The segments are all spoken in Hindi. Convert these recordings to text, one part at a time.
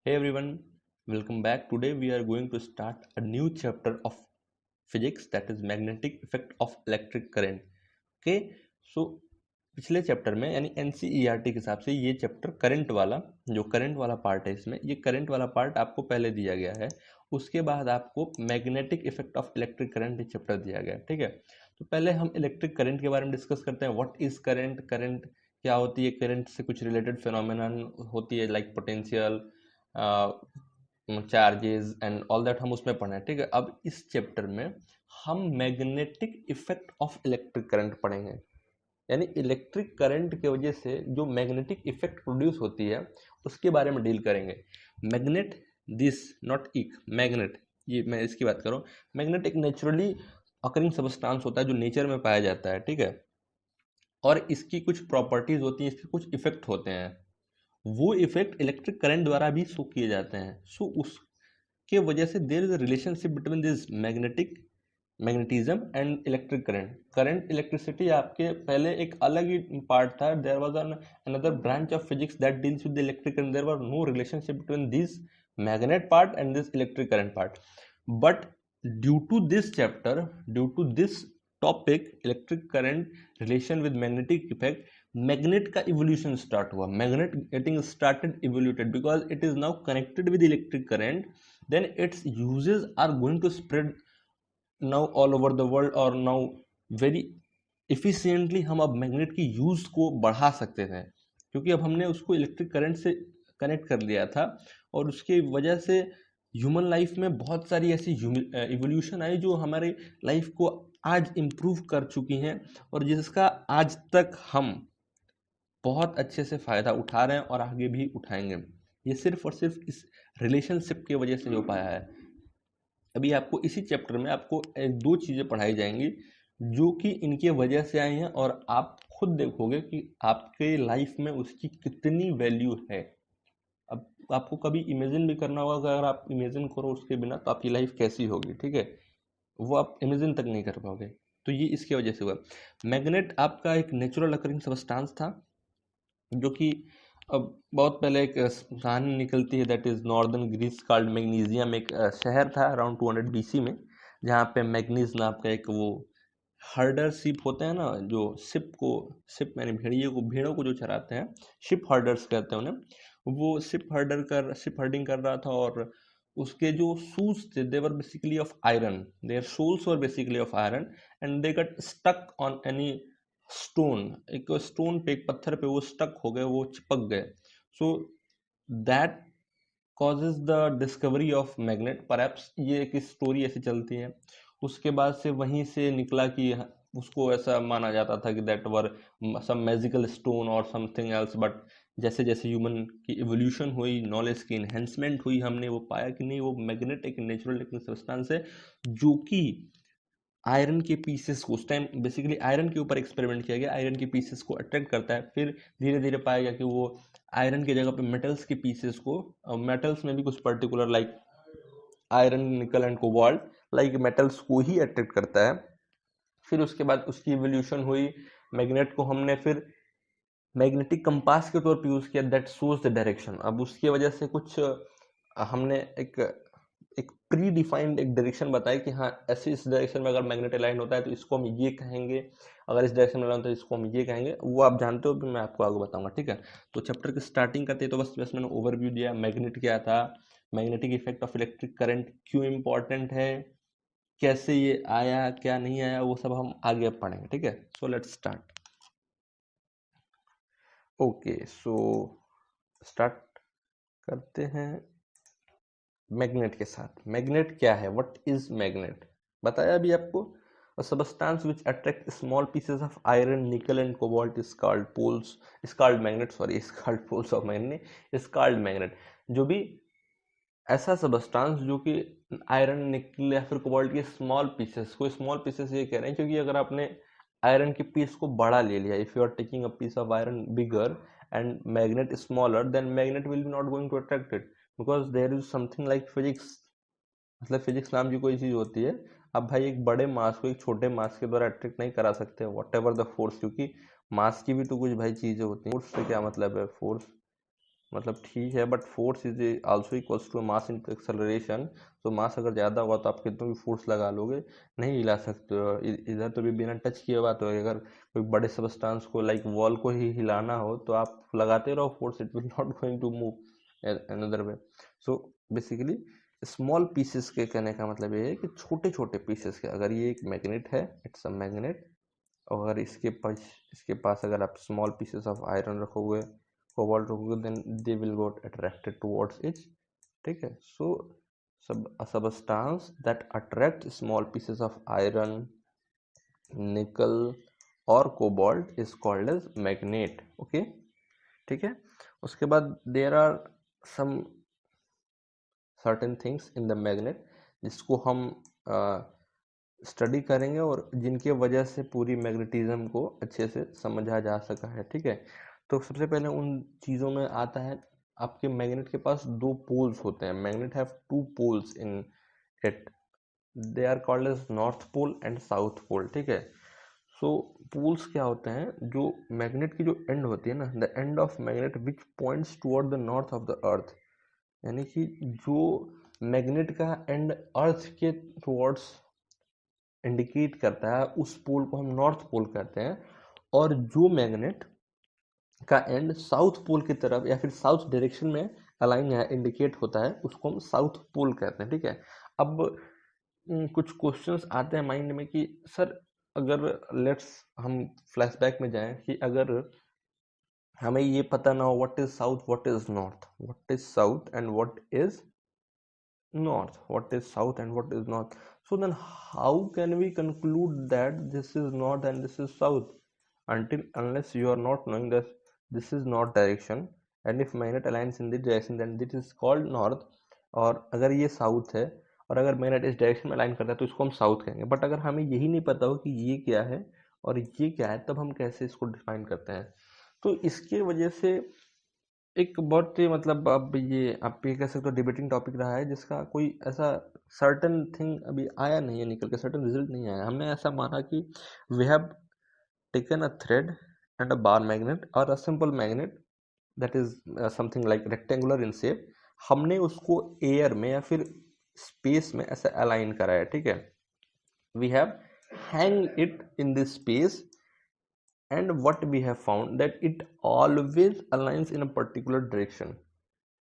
Hey everyone, welcome back. Today we are going to start a new chapter of physics, that is magnetic effect of electric current. Okay, so पिछले चैप्टर में यानी एनसीईआरटी के हिसाब से ये चैप्टर करंट वाला जो करंट वाला पार्ट है, इसमें ये करंट वाला पार्ट आपको पहले दिया गया है। उसके बाद आपको magnetic effect of electric current ये चैप्टर दिया गया है। ठीक है, तो पहले हम इलेक्ट्रिक करंट के बारे में डिस्कस करते हैं। व्हाट इज करंट, करंट क्या होती है, करंट से कुछ रिलेटेड फिनोमेनन होती है like potential, charges and all that, हम उसमें पढ़े हैं। ठीक है, अब इस चैप्टर में हम magnetic effect of electric current पढ़ेंगे, यानी इलेक्ट्रिक करंट की वजह से जो मैग्नेटिक इफेक्ट प्रोड्यूस होती है उसके बारे में डील करेंगे। मैग्नेट, दिस नॉट इक, मैग्नेट, ये मैं इसकी बात कर रहा हूँ। मैग्नेट एक नेचुरली अकरिंग सबस्टांस होता है जो नेचर में पाया जाता है। ठीक है, और इसकी कुछ प्रॉपर्टीज होती हैं, इसके कुछ इफेक्ट होते हैं, वो इफेक्ट इलेक्ट्रिक करंट द्वारा भी शो किए जाते हैं। सो उसके वजह से there is a relationship between this magnetism and electric current. Current electricity आपके पहले एक अलग ही पार्ट था, there was an another branch of physics that deals with the electric current, there was no relationship between this magnet part and this electric current part. But due to this chapter, due to this topic electric current relation with magnetic effect, magnet का इवोल्यूशन स्टार्ट हुआ। Magnet getting started evoluted because it is now connected with electric current, then its uses are going to spread now all over the world, और नाउ वेरी इफिशियंटली हम अब मैग्नेट की यूज को बढ़ा सकते थे, क्योंकि अब हमने उसको इलेक्ट्रिक करंट से कनेक्ट कर लिया था। और उसके वजह से ह्यूमन लाइफ में बहुत सारी ऐसी इवोल्यूशन आई जो हमारी लाइफ को आज इम्प्रूव कर चुकी हैं, और जिसका आज तक हम बहुत अच्छे से फ़ायदा उठा रहे हैं और आगे भी उठाएंगे। ये सिर्फ और सिर्फ इस रिलेशनशिप की वजह से हो पाया है। अभी आपको इसी चैप्टर में आपको एक दो चीज़ें पढ़ाई जाएंगी जो कि इनके वजह से आई हैं, और आप खुद देखोगे कि आपके लाइफ में उसकी कितनी वैल्यू है। अब आपको कभी इमेजिन भी करना होगा कि अगर आप इमेजिन करो उसके बिना तो आपकी लाइफ कैसी होगी। ठीक है, वो आप इमेजिन तक नहीं कर पाओगे। तो ये इसके वजह से हुआ। मैग्नेट आपका एक नेचुरल अकरिंग सबस्टांस था, जो कि अब बहुत पहले एक कहानी निकलती है, that is northern Greece called magnesium. एक शहर था अराउंड 200 बीसी में, जहाँ पे मैग्नीज नाम का एक वो हर्डर शिप होते हैं ना, जो शिप मैंने भेड़ों को जो चराते हैं, शिप हर्डर्स कहते हैं उन्हें। वो शिप हर्डिंग कर रहा था, और उसके जो शूज थे they were basically of iron, their soles were basically of iron, and they got stuck on any stone. एक स्टोन पे, एक पत्थर पे वो स्टक हो गए, वो चिपक गए। So that causes the discovery of magnet perhaps, ये एक स्टोरी ऐसी चलती है। उसके बाद से वहीं से निकला कि उसको ऐसा माना जाता था कि that were some magical stone और समथिंग एल्स। बट जैसे जैसे ह्यूमन की इवोल्यूशन हुई, नॉलेज की इन्हेंसमेंट हुई, हमने वो पाया कि नहीं, वो मैग्नेट एक नेचुरल सब्सटेंस है जो कि आयरन के पीसेस को, उस टाइम बेसिकली आयरन के ऊपर एक्सपेरिमेंट किया गया, आयरन के पीसेस को अट्रैक्ट करता है। फिर धीरे धीरे पाया गया कि वो आयरन की जगह पे मेटल्स के पीसेस को, मेटल्स में भी कुछ पर्टिकुलर लाइक आयरन, निकल एंड कोबाल्ट, लाइक मेटल्स को ही अट्रैक्ट करता है। फिर उसके बाद उसकी इवोल्यूशन हुई। मैग्नेट को हमने फिर मैग्नेटिक कंपास के तौर पर यूज किया, दैट शोज द डायरेक्शन। अब उसकी वजह से कुछ हमने एक एक प्री डिफाइंड एक डायरेक्शन बताई कि हाँ, ऐसे इस डायरेक्शन में अगर मैग्नेट अलाइन होता है तो इसको हम ये कहेंगे, अगर इस डायरेक्शन में अलाइन होता है तो इसको हम ये कहेंगे। वो आप जानते हो, भी मैं आपको आगे बताऊंगा। ठीक है, तो चैप्टर की स्टार्टिंग करते हैं तो बस मैंने ओवरव्यू दिया, मैग्नेट क्या था, magnetic effect of electric current क्यों इंपॉर्टेंट है, कैसे ये आया, क्या नहीं आया, वो सब हम आगे पढ़ेंगे। ठीक है, so let's start. Okay, so start करते हैं मैग्नेट के साथ। मैग्नेट क्या है, व्हाट इज मैग्नेट, बताया अभी आपको। A substance which attract small pieces of iron, nickel and cobalt is called poles, is called magnet, sorry, is called poles of magnet, is called magnet। जो भी ऐसा सबस्टांस जो कि आयरन, निकल या फिर कोबाल्ट के स्मॉल पीसेस को, स्मॉल पीसेस ये कह रहे हैं क्योंकि अगर आपने आयरन के पीस को बड़ा ले लिया, if you are taking a piece of iron bigger and magnet smaller, then magnet will be not going to attract it, because there is something like physics. मतलब फिजिक्स नाम की कोई चीज होती है। अब भाई एक बड़े मास को एक छोटे मास के द्वारा अट्रैक्ट नहीं करा सकते, वॉट एवर द फोर्स, क्योंकि मास की भी तो कुछ भाई चीजें होती हैं। फोर्स से क्या मतलब है, फोर्स मतलब ठीक है, but force is also equals to mass into acceleration. तो मास अगर ज़्यादा होगा तो आप कितना भी फोर्स लगा लोगे नहीं हिला सकते हो। इधर तो भी बिना टच किए हुआ, तो अगर कोई बड़े सबस्टांस को लाइक वॉल को ही हिलाना हो तो आप लगाते रहो force, it will not going to move another way. So basically small pieces के कहने का मतलब ये है कि छोटे छोटे पीसेस के, अगर ये एक मैग्नेट है, इट्स अ मैग्नेट, और अगर इसके पास अगर आप स्मॉल पीसेस ऑफ आयरन रखोगे, कोबाल्ट रखोगे, then they will got attracted towards it. ठीक है, so substance that attract small pieces of iron, nickel और cobalt is called as magnet. Okay, ठीक है। उसके बाद there are some certain things in the magnet जिसको हम स्टडी करेंगे और जिनके वजह से पूरी मैग्नेटिज्म को अच्छे से समझा जा सका है। ठीक है, तो सबसे पहले उन चीज़ों में आता है, आपके मैग्नेट के पास दो पोल्स होते हैं। Magnet have two poles in it, they are called as north pole and south pole. ठीक है, सो पोल्स क्या होते हैं, जो मैग्नेट की जो एंड होती है ना, the end of magnet which points toward the north of the अर्थ, यानी कि जो मैग्नेट का एंड अर्थ के टुवर्ड्स इंडिकेट करता है, उस पोल को हम नॉर्थ पोल कहते हैं। और जो मैग्नेट का एंड साउथ पोल की तरफ या फिर साउथ डायरेक्शन में अलाइन या इंडिकेट होता है, उसको हम साउथ पोल कहते हैं। ठीक है, अब कुछ क्वेश्चंस आते हैं माइंड में कि सर अगर लेट्स हम फ्लैशबैक में जाएं कि अगर हमें ये पता ना हो what is south, what is north, what is south and what is north, what is south and what is north, so then how can we conclude that this is north and this is south, until unless you are not knowing that this is north direction, and if magnet aligns in this direction then this is called north, और अगर ये साउथ है और अगर मैग्नेट इस डायरेक्शन में अलाइन करता है तो इसको हम साउथ कहेंगे। बट अगर हमें यही नहीं पता हो कि ये क्या है और ये क्या है, तब हम कैसे इसको डिफाइन करते हैं। तो इसके वजह से एक बहुत ही मतलब अब ये आप ये कह सकते हो डिबेटिंग टॉपिक रहा है, जिसका कोई ऐसा सर्टेन थिंग अभी आया नहीं है, निकल के सर्टेन रिजल्ट नहीं आया। हमने ऐसा माना कि we have taken a thread and a bar magnet और a simple magnet that is something like rectangular in shape, हमने उसको एयर में या फिर स्पेस में ऐसा अलाइन करा है। ठीक है, we have hang it in this space, and what we have found that it always aligns in a particular direction,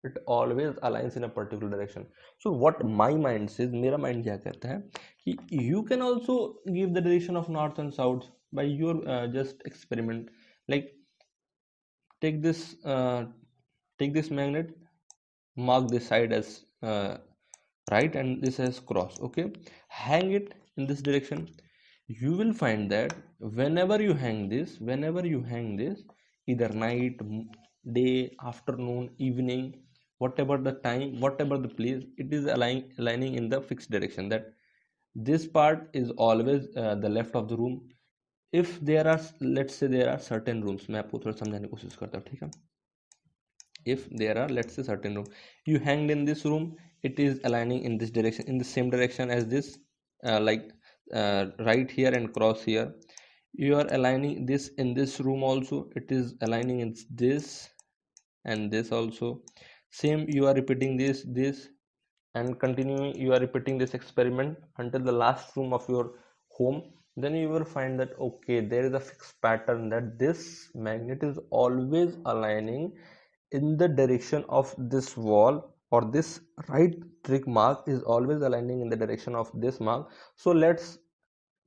it always aligns in a particular direction. So what my mind says, मेरा mind क्या कहता है कि you can also give the direction of north and south by your just experiment, like take this uh, take this magnet, mark this side as right and this as cross. Okay, hang it in this direction. You will find that whenever you hang this, either night, day, afternoon, evening, whatever the time, whatever the place, it is aligning in the fixed direction, that this part is always the left of the room. If there are, let's say there are certain rooms, मैं आपको थोड़ा समझाने की कोशिश करता हूँ। ठीक है, if there are, let's say, certain room, you hanged in this room, it is aligning in this direction, in the same direction as this, right here and cross here. You are aligning this in this room also, it is aligning in this and this also. Same, you are repeating this and continuing, you are repeating this experiment until the last room of your home. Then you will find that okay, there is a fixed pattern that this magnet is always aligning in the direction of this wall, or this right trick mark is always aligning in the direction of this mark. So let's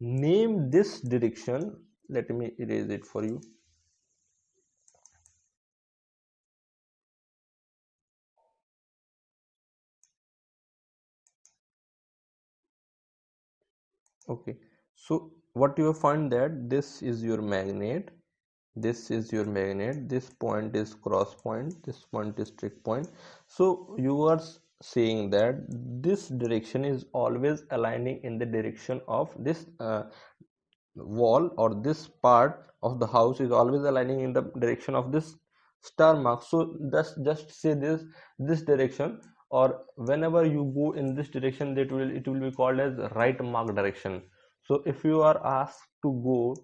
name this direction, let me erase it for you. Okay, so what you will find that this is your magnet, this is your magnet, this point is cross point, this point is trick point. So you are saying that this direction is always aligning in the direction of this wall, or this part of the house is always aligning in the direction of this star mark. So just say this direction, or whenever you go in this direction, it will be called as right mark direction. So if you are asked to go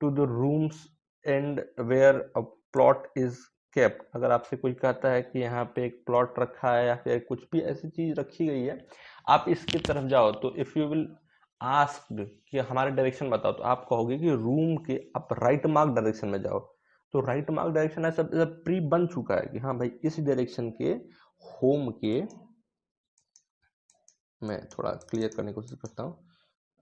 to the rooms and where a plot is kept, अगर आपसे कोई कहता है कि यहाँ पे एक प्लॉट रखा है या फिर कुछ भी ऐसी चीज रखी गई है, आप इसकी तरफ जाओ, तो इफ यू विल आस्क्ड कि हमारे डायरेक्शन बताओ, तो आप कहोगे कि रूम के आप राइट मार्क डायरेक्शन में जाओ। तो राइट मार्क डायरेक्शन ऐसा प्री बन चुका है कि हाँ भाई इस डायरेक्शन के होम के, मैं थोड़ा क्लियर करने की कोशिश करता हूँ,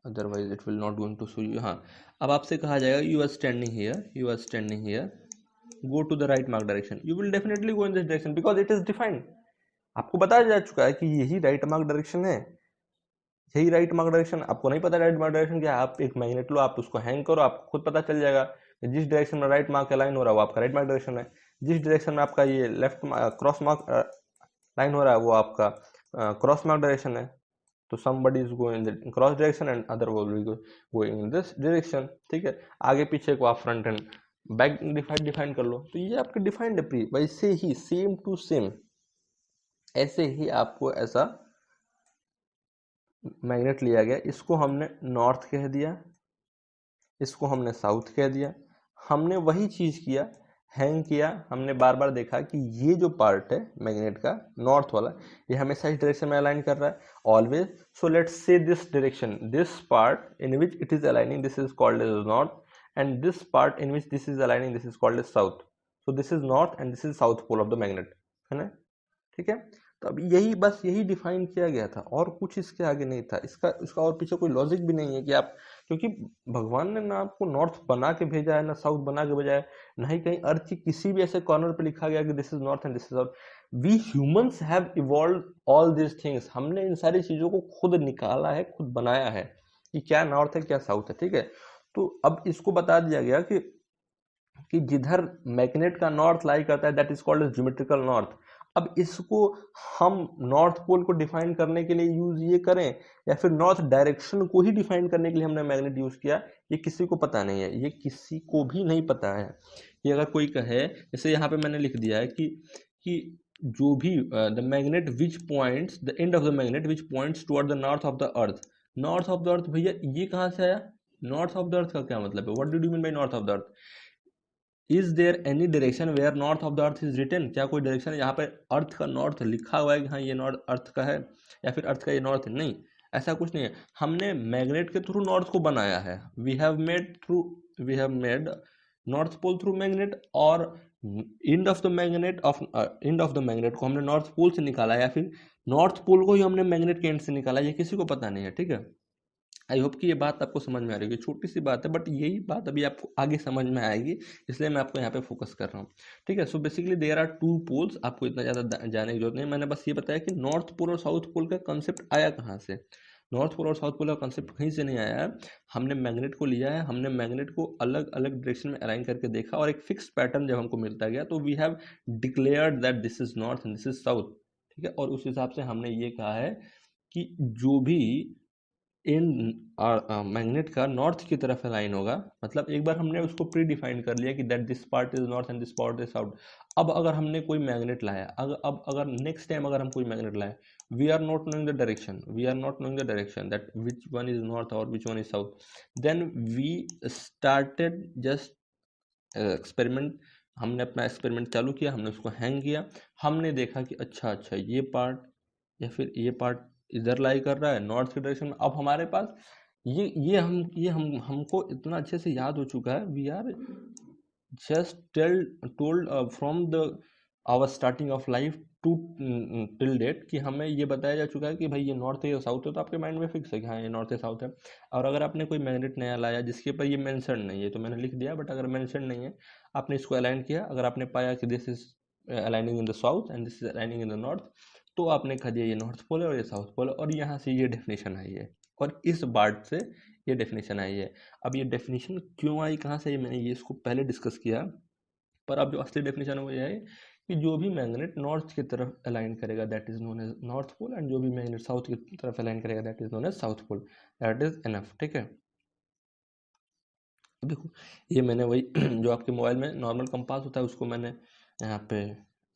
otherwise it will not going to show you. हाँ, अब आपसे कहा जाएगा you are standing here, you are standing here, go to the right mark direction, you will definitely go in this direction because it is defined. आपको बताया जा चुका है कि यही राइट मार्क डायरेक्शन है, यही राइट मार्क डायरेक्शन। आपको नहीं पता राइट मार्क डायरेक्शन क्या है, आप एक मैग्नेट लो, आप उसको हैंग करो, आपको खुद पता चल जाएगा कि जिस डायरेक्शन में राइट मार्क लाइन हो रहा है वो आपका राइट मार्क डायरेक्शन है, जिस डायरेक्शन में आपका ये लेफ्ट क्रॉस मार्क लाइन हो रहा है वो आपका क्रॉस मार्क डायरेक्शन है। तो somebody is going in the cross direction and other will be going in this direction, ठीक है। आगे पीछे को आप फ्रंट एंड बैक डिफाइन कर लो, तो ये आपके डिफाइंड है प्री। वैसे ही सेम टू सेम ऐसे ही आपको ऐसा मैग्नेट लिया गया, इसको हमने नॉर्थ कह दिया, इसको हमने साउथ कह दिया, हमने वही चीज किया, हैंग किया। हमने बार बार देखा कि ये जो पार्ट है मैग्नेट का नॉर्थ वाला, ये हमेशा इस डायरेक्शन में अलाइन कर रहा है always. So let's say this direction, this part in which it is aligning, this is called as north, and this part in which this is aligning, this is called as south. So this is north and this is south pole of the magnet, है ना, ठीक है। तो अब यही बस यही डिफाइन किया गया था और कुछ इसके आगे नहीं था। इसका और पीछे कोई लॉजिक भी नहीं है कि आप, क्योंकि भगवान ने ना आपको नॉर्थ बना के भेजा है ना साउथ बना के भेजा है, ना ही कहीं अर्थ के किसी भी ऐसे कॉर्नर पे लिखा गया कि this is north and this is south. We humans have evolve all this things, हमने इन सारी चीजों को खुद निकाला है, खुद बनाया है कि क्या नॉर्थ है क्या साउथ है, ठीक है। तो अब इसको बता दिया गया कि जिधर मैग्नेट का नॉर्थ लाई करता है that is called geometrical north. अब इसको हम नॉर्थ पोल को डिफाइन करने के लिए यूज ये करें या फिर नॉर्थ डायरेक्शन को ही डिफाइन करने के लिए हमने मैग्नेट यूज किया, ये किसी को पता नहीं है, ये किसी को भी नहीं पता है। कि अगर कोई कहे, जैसे यहाँ पे मैंने लिख दिया है कि जो भी the magnet which points the end of the magnet which points toward the north of the earth. North of the अर्थ भैया ये कहाँ से आया? नॉर्थ ऑफ द अर्थ का क्या मतलब है? What do you mean by north of the earth? Is there any direction where north of the earth is written? क्या कोई डायरेक्शन है यहाँ पे अर्थ का नॉर्थ लिखा हुआ है कि हाँ ये नॉर्थ अर्थ का है या फिर अर्थ का ये नॉर्थ है? नहीं, ऐसा कुछ नहीं है। हमने मैग्नेट के थ्रू नॉर्थ को बनाया है। We have made north pole through magnet, और एंड ऑफ द मैग्नेट को हमने नॉर्थ पोल से निकाला, या फिर नॉर्थ पोल को ही हमने मैग्नेट के एंड से निकाला। ये किसी को पता नहीं है, ठीक है। आई होप कि ये बात आपको समझ में आ रही होगी, छोटी सी बात है बट यही बात अभी आपको आगे समझ में आएगी, इसलिए मैं आपको यहाँ पे फोकस कर रहा हूँ, ठीक है। So basically there are two poles, आपको इतना ज़्यादा जाने की जरूरत नहीं। मैंने बस ये बताया कि नॉर्थ पोल और साउथ पोल का कंसेप्ट आया कहाँ से। नॉर्थ पोल और साउथ पोल का कंसेप्ट कहीं से नहीं आया है, हमने मैग्नेट को लिया है, हमने मैग्नेट को अलग अलग डायरेक्शन में अलाइन करके देखा और एक फिक्स पैटर्न जब हमको मिलता गया तो we have declared that this is north and this is south, ठीक है। और उस हिसाब से हमने ये कहा है कि जो भी इन मैग्नेट का नॉर्थ की तरफ अलाइन होगा, मतलब एक बार हमने उसको प्री डिफाइन कर लिया कि that this part is north and this part is south. अब अगर हमने कोई मैग्नेट लाया, अगर नेक्स्ट टाइम अगर हम कोई मैग्नेट लाए, we are not knowing the direction that which one is north और which one is south, then we started just experiment. हमने अपना एक्सपेरिमेंट चालू किया, हमने उसको हैंग किया, हमने देखा कि अच्छा ये पार्ट या फिर ये पार्ट इधर लाई कर रहा है नॉर्थ की डायरेक्शन में। अब हमारे पास ये हमको इतना अच्छे से याद हो चुका है, we are just told from the hour starting of life to till date कि हमें ये बताया जा चुका है कि भाई ये नॉर्थ है या साउथ है, तो आपके माइंड में फिक्स है कि हाँ ये नॉर्थ है साउथ है। और अगर आपने कोई मैग्नेट नया लाया जिसके ऊपर ये मेंशन नहीं है, तो मैंने लिख दिया, बट अगर मेंशन नहीं है, आपने इसको अलाइन किया, अगर आपने पाया कि this is aligning in the south and this is aligning in the north, तो आपने कहा दिया ये नॉर्थ पोल है और ये साउथ पोल है, और यहाँ से ये डेफिनेशन आई है और इस बात से ये डेफिनेशन आई है। अब ये डेफिनेशन क्यों आई, कहाँ से, मैंने ये इसको पहले डिस्कस किया, पर अब जो असली डेफिनेशन है वो ये है कि जो भी मैग्नेट नॉर्थ की तरफ अलाइन करेगा that is known as north pole, and जो भी मैग्नेट साउथ की तरफ अलाइन करेगा that is known as south pole. That is enough, ठीक है। अब देखो ये मैंने वही जो आपके मोबाइल में नॉर्मल कंपास होता है उसको मैंने यहाँ पे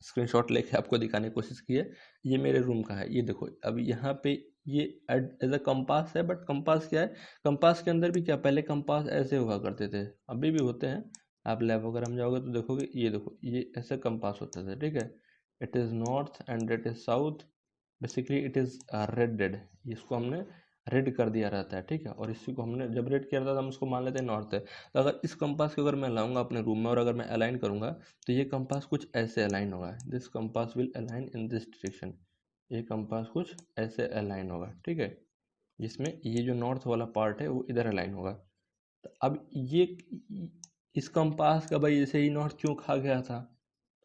स्क्रीनशॉट लेके आपको दिखाने की कोशिश की है। ये मेरे रूम का है, ये देखो। अब यहाँ पे ये एज अ कंपास है, बट कंपास क्या है, कंपास के अंदर भी क्या, पहले कंपास ऐसे हुआ करते थे, अभी भी होते हैं, आप लैब वगैरह में जाओगे तो देखोगे, ये देखो ये ऐसे कंपास होता था, ठीक है। It is north and it is south, basically it is redded, इसको हमने रेड कर दिया रहता है, ठीक है। और इसी को हमने जब रेड किया रहता है तो हम उसको मान लेते हैं नॉर्थ है। तो अगर इस कंपास को अगर मैं लाऊंगा अपने रूम में और अगर मैं अलाइन करूंगा तो ये कंपास कुछ ऐसे अलाइन होगा, this compass will align in this direction, ये कंपास कुछ ऐसे अलाइन होगा, ठीक है, जिसमें ये जो नॉर्थ वाला पार्ट है वो इधर अलाइन होगा। तो अब ये इस कंपास का भाई ऐसे ही नॉर्थ क्यों खा गया था,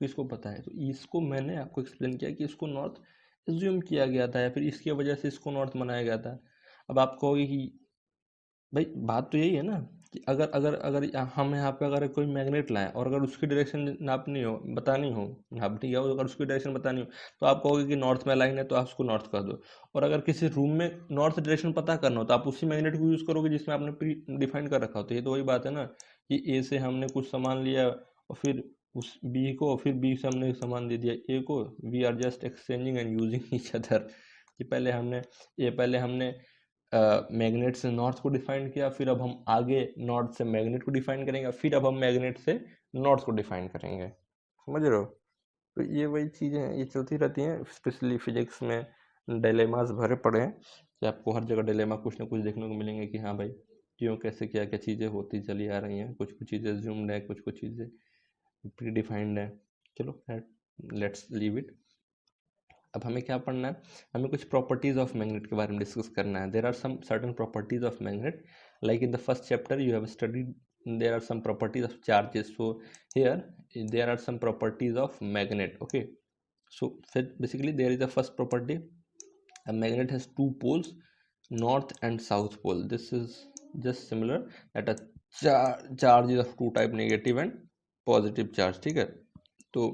तो इसको पता है, तो इसको मैंने आपको एक्सप्लेन किया कि इसको नॉर्थ एज्यूम किया गया था या फिर इसकी वजह से इसको नॉर्थ बनाया गया था। अब आप कहोगे कि भाई बात तो यही है ना कि अगर अगर अगर हम यहाँ पे अगर कोई मैग्नेट लाएं और अगर उसकी डायरेक्शन नापनी हो, बतानी हो, नापनी क्या हो, अगर उसकी डायरेक्शन बतानी हो तो आप कहोगे कि नॉर्थ में लाइन है तो आप उसको नॉर्थ कर दो। और अगर किसी रूम में नॉर्थ डायरेक्शन पता करना हो तो आप उसी मैग्नेट को यूज़ करोगे जिसमें आपने प्री डिफाइन कर रखा हो। तो ये तो वही बात है ना कि ए से हमने कुछ सामान लिया और फिर उस बी को, और फिर बी से हमने सामान दे दिया ए को, we are just exchanging and using each other. कि पहले हमने मैग्नेट से नॉर्थ को डिफाइन किया, फिर अब हम आगे नॉर्थ से मैग्नेट को डिफाइन करेंगे, फिर अब हम मैग्नेट से नॉर्थ को डिफाइन करेंगे, समझ रहे हो। तो ये वही चीज़ें हैं, ये चलती रहती हैं, स्पेशली फिजिक्स में डिलेमास भरे पड़े हैं कि आपको हर जगह डिलेमा कुछ ना कुछ देखने को मिलेंगे कि हाँ भाई क्यों कैसे क्या क्या चीज़ें होती चली आ रही हैं, कुछ कुछ चीज़ें ज्यूम्ड है, कुछ कुछ चीज़ें प्री डिफाइंड है। चलो लेट्स लीव इट। अब हमें क्या पढ़ना है, हमें कुछ प्रॉपर्टीज ऑफ मैग्नेट के बारे में डिस्कस करना है। There are some certain properties of magnet, like in the first chapter you have studied there are some properties of charges, so here there are some properties of magnet, okay. So basically there is a first property, a magnet has two poles, north and south pole. This is just similar that a charge is of two type, negative and positive charge, ठीक है। तो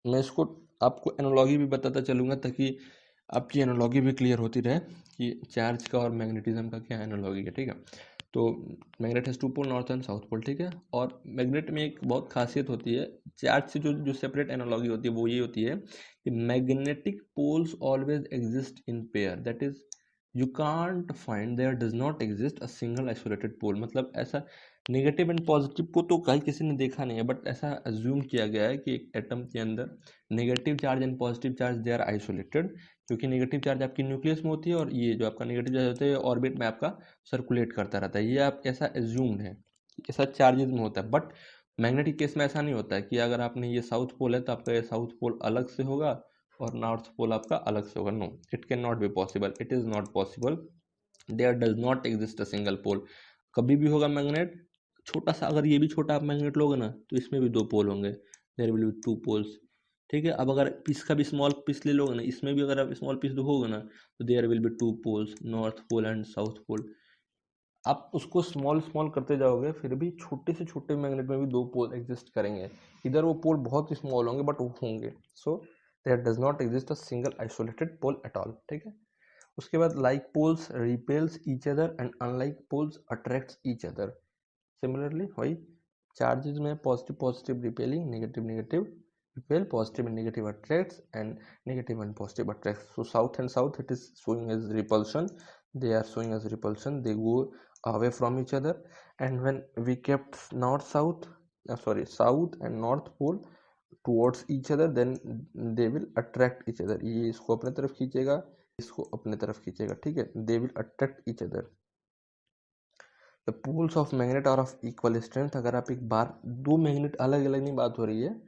मैं इसको आपको एनालॉजी भी बताता चलूँगा ताकि आपकी एनालॉजी भी क्लियर होती रहे कि चार्ज का और मैग्नेटिज्म का क्या एनालॉजी है, ठीक है। तो magnet has two pole, north and south pole, ठीक है। और मैग्नेट में एक बहुत खासियत होती है, चार्ज से जो जो सेपरेट एनालॉजी होती है वो ये होती है कि magnetic poles always exist in pair, that is you can't find, there does not exist a single isolated pole. मतलब ऐसा नेगेटिव एंड पॉजिटिव को तो कहीं किसी ने देखा नहीं है, बट ऐसा अज्यूम किया गया है कि एक एटम के अंदर negative charge and positive charge they are isolated, क्योंकि नेगेटिव चार्ज आपकी न्यूक्लियस में होती है और ये जो आपका नेगेटिव चार्ज होता है ऑर्बिट में आपका सर्कुलेट करता रहता है। ये आप ऐसा एज्यूम्ड है, ऐसा चार्जेस में होता है। बट मैग्नेटिक केस में ऐसा नहीं होता है कि अगर आपने ये साउथ पोल है तो आपका ये साउथ पोल अलग से होगा और नॉर्थ पोल आपका अलग से होगा। No, it can not be possible, it is not possible, there does not exist a single pole. कभी भी होगा मैग्नेट छोटा सा, अगर ये भी छोटा आप मैग्नेट लोगे ना तो इसमें भी दो पोल होंगे, there will be two poles, ठीक है। अब अगर इसका भी स्मॉल पीस ले लोगे ना, इसमें भी अगर आप स्मॉल पीस देखोगे ना तो there will be two poles, north pole and south pole. आप उसको स्मॉल स्मॉल करते जाओगे फिर भी छोटे से छोटे मैग्नेट में भी दो पोल एग्जिस्ट करेंगे, इधर वो पोल बहुत ही स्मॉल होंगे बट वो होंगे। So there does not exist a single isolated pole at all, ठीक है। उसके बाद like poles repels each other and unlike poles attracts each other. Similarly वही चार्जेस में positive positive repelling, negative negative repel, positive and negative attracts, and negative and positive attracts. So south and south it is showing as repulsion, they are showing as repulsion, they go away from each other. And when we kept south and north pole towards each other, then they will attract each other, ये इसको अपने तरफ खींचेगा, इसको अपने तरफ खींचेगा, ठीक है। they will attract each other. The poles of magnet are of equal strength. अगर आप एक बार दो मैग्नेट अलग अलग नहीं बात हो रही है,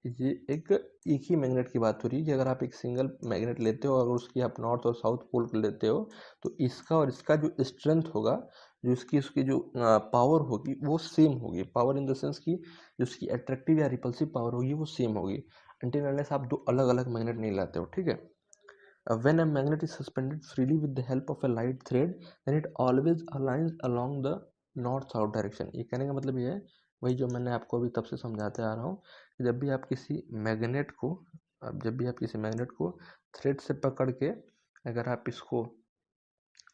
ये एक ही मैग्नेट की बात हो रही है कि अगर आप एक सिंगल मैग्नेट लेते हो और उसकी आप नॉर्थ और साउथ पोल को लेते हो तो इसका और इसका जो स्ट्रेंथ होगा, जो उसकी जो पावर होगी वो सेम होगी। पावर इन द सेंस कि जो उसकी अट्रैक्टिव या रिपल्सिव पावर होगी वो सेम होगी, अनटिल अनलेस आप दो अलग अलग मैग्नेट नहीं लाते हो, ठीक है। When a magnet is suspended freely with the help of a light thread, then it always aligns along the north south direction। ये कहने का मतलब ये है, वही जो मैंने आपको अभी तब से समझाते आ रहा हूँ कि जब भी आप किसी मैग्नेट को थ्रेड से पकड़ के अगर आप इसको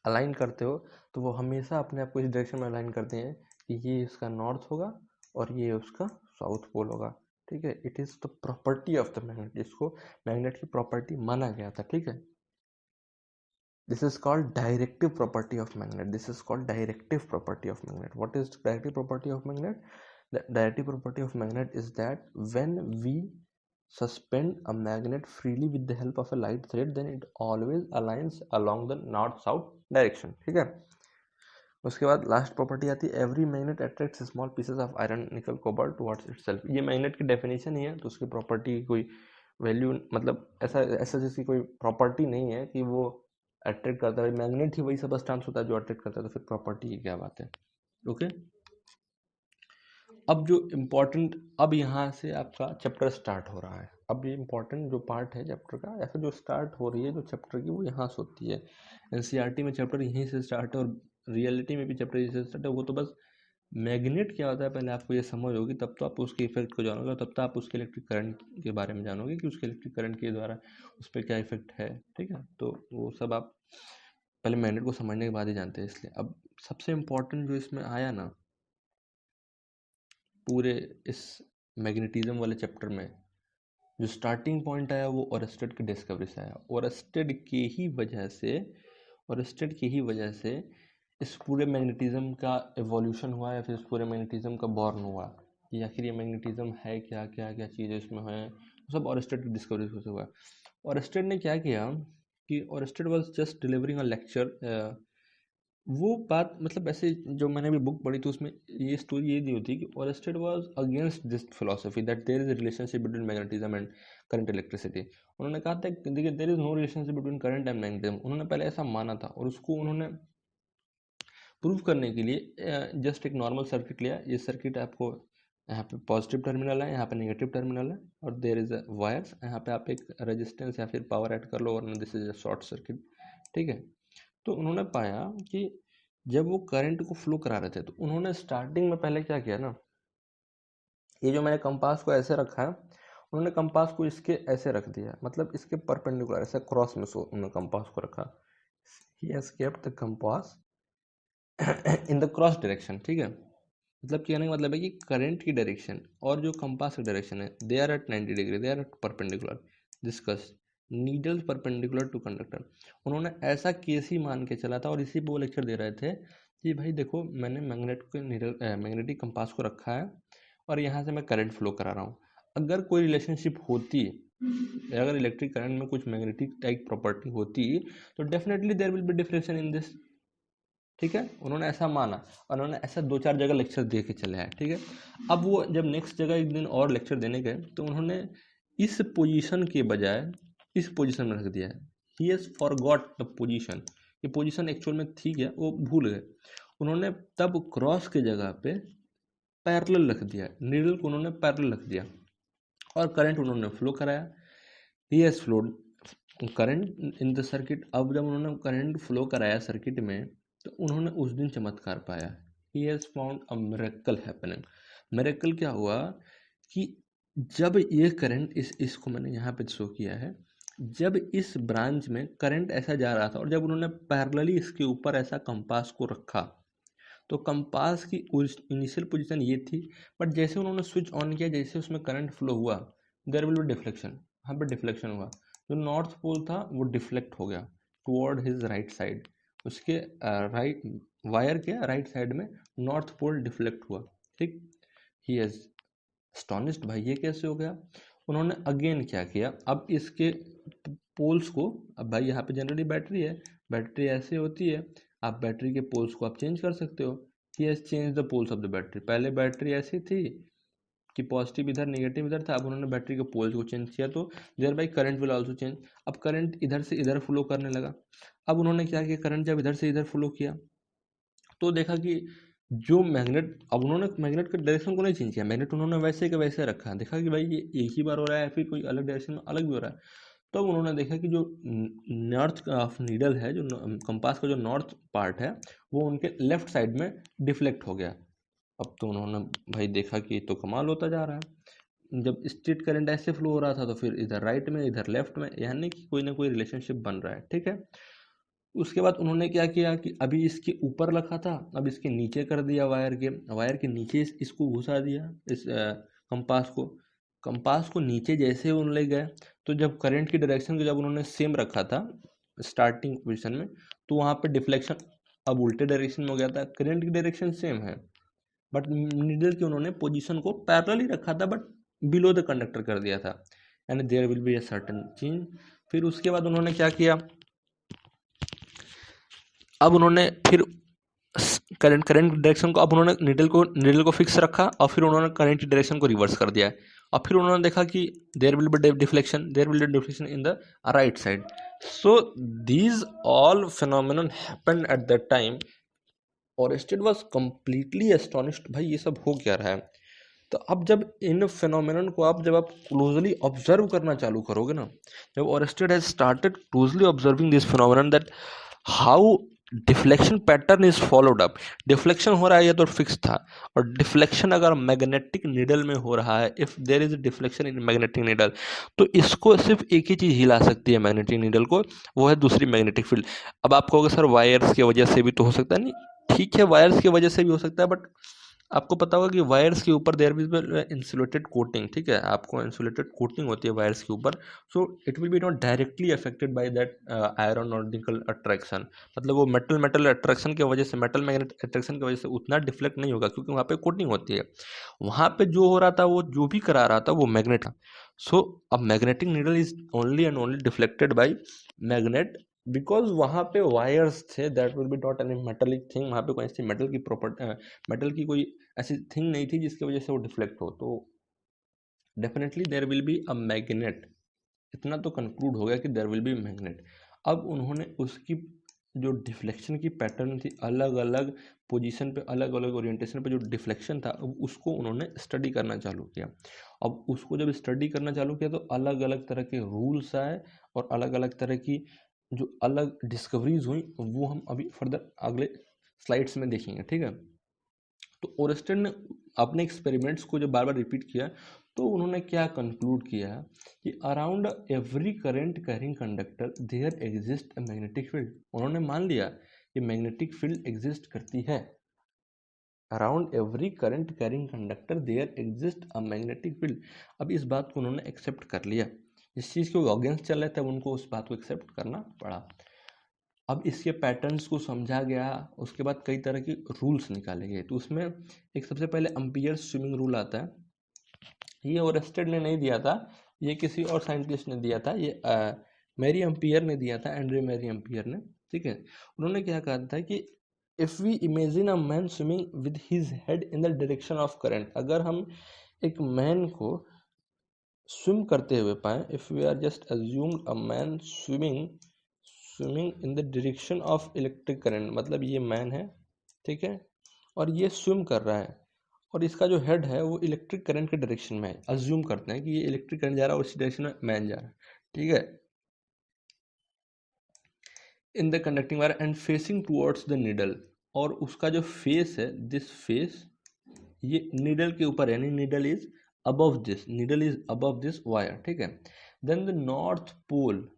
अलाइन करते हो तो वो हमेशा अपने आप को इस डायरेक्शन में अलाइन करते हैं कि ये इसका नॉर्थ होगा और ये उसका साउथ पोल होगा, ठीक है। It is the property of the magnet, जिसको मैग्नेट की प्रॉपर्टी माना गया था, ठीक है। This is called directive property of magnet. This is called directive property of magnet. What is directive property of magnet? The directive property of magnet is that when we suspend a magnet freely with the help of a light thread, then it always aligns along the north south direction. ठीक है, उसके बाद लास्ट प्रॉपर्टी आती है every magnet attracts small pieces of iron nickel cobalt towards itself. ये मैग्नेट की डेफिनेशन ही है, तो उसकी प्रॉपर्टी की कोई वैल्यू मतलब ऐसा जिसकी कोई प्रॉपर्टी नहीं है कि वो अट्रैक्ट करता है। मैग्नेट ही वही सबस्टांस होता है जो अट्रैक्ट करता है, तो फिर प्रॉपर्टी की क्या बात है। ओके, अब जो इम्पोर्टेंट, अब यहाँ से आपका चैप्टर स्टार्ट हो रहा है। अब ये इम्पोर्टेंट जो पार्ट है चैप्टर का, या फिर जो स्टार्ट हो रही है जो चैप्टर की, वो यहाँ से होती है। एनसीईआरटी में चैप्टर यहीं से स्टार्ट है और रियलिटी में भी चैप्टर यहीं से स्टार्ट है। वो तो बस मैग्नेट क्या होता है पहले आपको ये समझ होगी, तब तो आप उसके इफेक्ट को जानोगे, और तब तो आप उसके इलेक्ट्रिक करंट के बारे में जानोगे कि उसके इलेक्ट्रिक करंट के द्वारा उस पर क्या इफेक्ट है। ठीक है, तो वो सब आप पहले मैग्नेट को समझने के बाद ही जानते हैं। इसलिए अब सबसे इम्पोर्टेंट जो इसमें आया ना पूरे इस मैग्नेटिज्म वाले चैप्टर में, जो स्टार्टिंग पॉइंट आया वो ओरस्टेड की डिस्कवरी से आया। ओरस्टेड की ही वजह से इस पूरे मैग्नेटिज्म का एवोल्यूशन हुआ, या फिर इस पूरे मैग्नेटिज्म का बॉर्न हुआ कि आखिर ये मैग्नेटिज्म है क्या, क्या क्या चीज़ें इसमें है, सब ओरस्टेड की डिस्कवरी से हुआ। ओरस्टेड ने क्या किया कि Oersted was just delivering a lecture. वो बात मतलब ऐसे, जो मैंने अभी बुक पढ़ी थी उसमें ये स्टोरी ये दी होती कि Oersted was against this philosophy that there is a relationship between magnetism and current electricity. उन्होंने कहा था कि देखिए there is no relationship between current and magnetism. उन्होंने पहले ऐसा माना था, और उसको उन्होंने प्रूव करने के लिए जस्ट एक नॉर्मल सर्किट लिया। ये सर्किट आपको यहाँ पे पॉजिटिव टर्मिनल है, यहाँ पे नेगेटिव टर्मिनल है, और देयर इज अ वायर्स, यहाँ पे आप एक रेजिस्टेंस या फिर पावर ऐड कर लो, और this is a short circuit. ठीक है, तो उन्होंने पाया कि जब वो करंट को फ्लो करा रहे थे, तो उन्होंने स्टार्टिंग में पहले क्या किया ना, ये जो मैंने कंपास को ऐसे रखा है, उन्होंने कंपास को इसके ऐसे रख दिया, मतलब इसके परपेंडिकुलर ऐसे क्रॉस में, सो उन्होंने कंपास को रखा। He has kept the compass in the cross direction. ठीक है, मतलब कहने का मतलब है कि करंट की डायरेक्शन और जो कंपास की डायरेक्शन है, they are at 90 degree, they are at perpendicular. Discuss needle perpendicular to conductor. उन्होंने ऐसा केस ही मान के चला था, और इसी पे वो लेक्चर दे रहे थे कि भाई देखो मैंने मैग्नेटिक कंपास को रखा है, और यहाँ से मैं करंट फ्लो करा रहा हूँ। अगर कोई रिलेशनशिप होती, अगर इलेक्ट्रिक करंट में कुछ मैग्नेटिक टाइप प्रॉपर्टी होती, तो definitely there will be difference in this. ठीक है, उन्होंने ऐसा माना, और उन्होंने ऐसा 2-4 जगह लेक्चर दे के चले आए। ठीक है, अब वो जब नेक्स्ट जगह एक दिन और लेक्चर देने गए, तो उन्होंने इस पोजीशन के बजाय इस पोजीशन में रख दिया है। He has forgot the position, ये पोजीशन एक्चुअल में थी क्या वो भूल गए। उन्होंने तब क्रॉस के जगह पे पैरेलल रख दिया, नीडल को उन्होंने पैरेलल रख दिया, और करंट उन्होंने फ्लो कराया। He has flowed current in the circuit. अब जब उन्होंने करंट फ्लो कराया सर्किट में, तो उन्होंने उस दिन चमत्कार पाया। He has found a miracle happening. Miracle क्या हुआ कि जब ये करंट इसको मैंने यहाँ पे शो किया है, जब इस ब्रांच में करंट ऐसा जा रहा था, और जब उन्होंने पैरेलली इसके ऊपर ऐसा कंपास को रखा, तो कंपास की इनिशियल पोजीशन ये थी, बट जैसे उन्होंने स्विच ऑन किया, जैसे उसमें करंट फ्लो हुआ, देयर विल बी डिफ्लेक्शन। यहाँ पे डिफ्लेक्शन हुआ, जो नॉर्थ पोल था वो डिफ्लेक्ट हो गया टुवर्ड हिज राइट साइड। उसके राइट वायर के राइट साइड में नॉर्थ पोल डिफ्लेक्ट हुआ। ठीक, ही हैज एस्टोनिश्ड, भाई ये कैसे हो गया। उन्होंने अगेन क्या किया, अब इसके पोल्स को, अब भाई यहाँ पे जनरली बैटरी है, बैटरी ऐसे होती है, आप बैटरी के पोल्स को आप चेंज कर सकते हो। He has change the poles of the battery. पहले बैटरी ऐसी थी कि पॉजिटिव इधर नेगेटिव इधर था, अब उन्होंने बैटरी के पोल्स को चेंज किया, तो there by current will also change. अब करंट इधर से इधर फ्लो करने लगा। अब उन्होंने क्या किया, करंट जब इधर से इधर फ्लो किया, तो देखा कि जो मैग्नेट, अब उन्होंने मैग्नेट के डायरेक्शन को नहीं चेंज किया, मैग्नेट उन्होंने वैसे के वैसे रखा। देखा कि भाई ये एक ही बार हो रहा है, फिर कोई अलग डायरेक्शन में अलग भी हो रहा है। तब तो उन्होंने देखा कि जो नॉर्थ ऑफ नीडल है, जो कंपास का जो नॉर्थ पार्ट है, वो उनके लेफ्ट साइड में डिफ्लेक्ट हो गया। अब तो उन्होंने भाई देखा कि तो कमाल होता जा रहा है, जब स्ट्रेट करंट ऐसे फ्लो हो रहा था, तो फिर इधर राइट में इधर लेफ्ट में, यानी कि कोई ना कोई रिलेशनशिप बन रहा है। ठीक है, उसके बाद उन्होंने क्या किया कि अभी इसके ऊपर रखा था, अब इसके नीचे कर दिया, वायर के नीचे इसको घुसा दिया, इस कंपास को नीचे जैसे उन ले गए, तो जब करंट की डायरेक्शन को जब उन्होंने सेम रखा था स्टार्टिंग पोजीशन में, तो वहाँ पे डिफ्लेक्शन अब उल्टे डायरेक्शन में हो गया था। करंट की डायरेक्शन सेम है, बट नीडल की उन्होंने पोजीशन को पैरेलल ही रखा था, बट बिलो द कंडक्टर कर दिया था, and there will be a certain change. फिर उसके बाद उन्होंने क्या किया, अब उन्होंने फिर करंट डायरेक्शन को, अब उन्होंने नीडल को फिक्स रखा और फिर उन्होंने करंट की डायरेक्शन को रिवर्स कर दिया है। और फिर उन्होंने देखा कि there will be deflection in the right side. So these all phenomenon happened at that time. Oersted was completely astonished, भाई ये सब हो क्या रहा है। तो अब जब इन फिनोमेनन को जब आप क्लोजली ऑब्जर्व करना चालू करोगे ना, जब Oersted has started closely observing this phenomenon that how deflection pattern is followed up. Deflection हो रहा है, ये तो फिक्स था, और डिफ्लेक्शन अगर मैग्नेटिक नीडल में हो रहा है, if there is deflection in magnetic needle, तो इसको सिर्फ एक ही चीज हिला सकती है मैग्नेटिक नीडल को, वो है दूसरी मैग्नेटिक फील्ड। अब आप कहोगे सर वायर्स की वजह से भी तो हो सकता है, नहीं ठीक है वायर्स की वजह से भी हो सकता है, बट आपको पता होगा कि वायर्स के ऊपर there will be insulated coating, ठीक है, आपको इंसुलेटेड कोटिंग होती है वायर्स के ऊपर, so it will be not directly affected by that aeronautical attraction. मतलब वो मेटल अट्रैक्शन की वजह से, मेटल मैग्नेट अट्रैक्शन की वजह से उतना डिफ्लेक्ट नहीं होगा, क्योंकि वहाँ पे कोटिंग होती है। वहाँ पे जो हो रहा था, वो जो भी करा रहा था वो मैग्नेट था। सो अब magnetic needle is only and only deflected by magnet, because वहाँ पे वायर्स थे, that will be not any metallic thing, वहाँ पे कोई ऐसी मेटल की प्रॉपर्टी, मेटल की कोई ऐसी थिंग नहीं थी जिसकी वजह से वो डिफ्लेक्ट हो। तो definitely there will be a magnet, इतना तो कंक्लूड हो गया कि देयर विल बी मैग्नेट। अब उन्होंने उसकी जो डिफ्लेक्शन की पैटर्न थी, अलग अलग पोजीशन पे, अलग अलग ओरिएंटेशन पे जो डिफ्लेक्शन था, अब उसको उन्होंने स्टडी करना चालू किया। अब उसको जब स्टडी करना चालू किया तो अलग अलग तरह के रूल्स आए, और अलग अलग तरह की जो अलग डिस्कवरीज हुई, वो हम अभी फर्दर अगले स्लाइड्स में देखेंगे, ठीक है। तो ओरेस्टेड ने अपने एक्सपेरिमेंट्स को जब बार बार रिपीट किया, तो उन्होंने क्या कंक्लूड किया कि around every current carrying conductor there exist a magnetic field. उन्होंने मान लिया कि मैग्नेटिक फील्ड एग्जिस्ट करती है। Around every current carrying conductor there exist a magnetic field. अब इस बात को उन्होंने एक्सेप्ट कर लिया, जिस चीज़ के अगेंस्ट चल रहे थे उनको उस बात को एक्सेप्ट करना पड़ा। अब इसके पैटर्न्स को समझा गया, उसके बाद कई तरह के रूल्स निकाले गए। तो उसमें एक सबसे पहले एम्पियर स्विमिंग रूल आता है। ये ओरेस्टेड ने नहीं दिया था, ये किसी और साइंटिस्ट ने दिया था, ये मैरी एम्पियर ने दिया था, एंड्रे मैरी एम्पियर ने, ठीक है। उन्होंने क्या कहा था कि if we imagine a man swimming with his head in the direction of current, अगर हम एक मैन को स्विम करते हुए पाए, if we are just assume a man swimming in the direction of electric current, मतलब ये मैन है, ठीक है, और ये स्विम कर रहा है, और इसका जो हेड है वो इलेक्ट्रिक करंट के डायरेक्शन में है। अज्यूम करते हैं कि ये इलेक्ट्रिक करंट जा रहा है और इस डायरेक्शन में मैन जा रहा है, ठीक है, in the conducting wire and facing towards the needle, और उसका जो फेस है, दिस फेस, ये नीडल के ऊपर है, यानी needle is above this wire, ठीक है। Then the north pole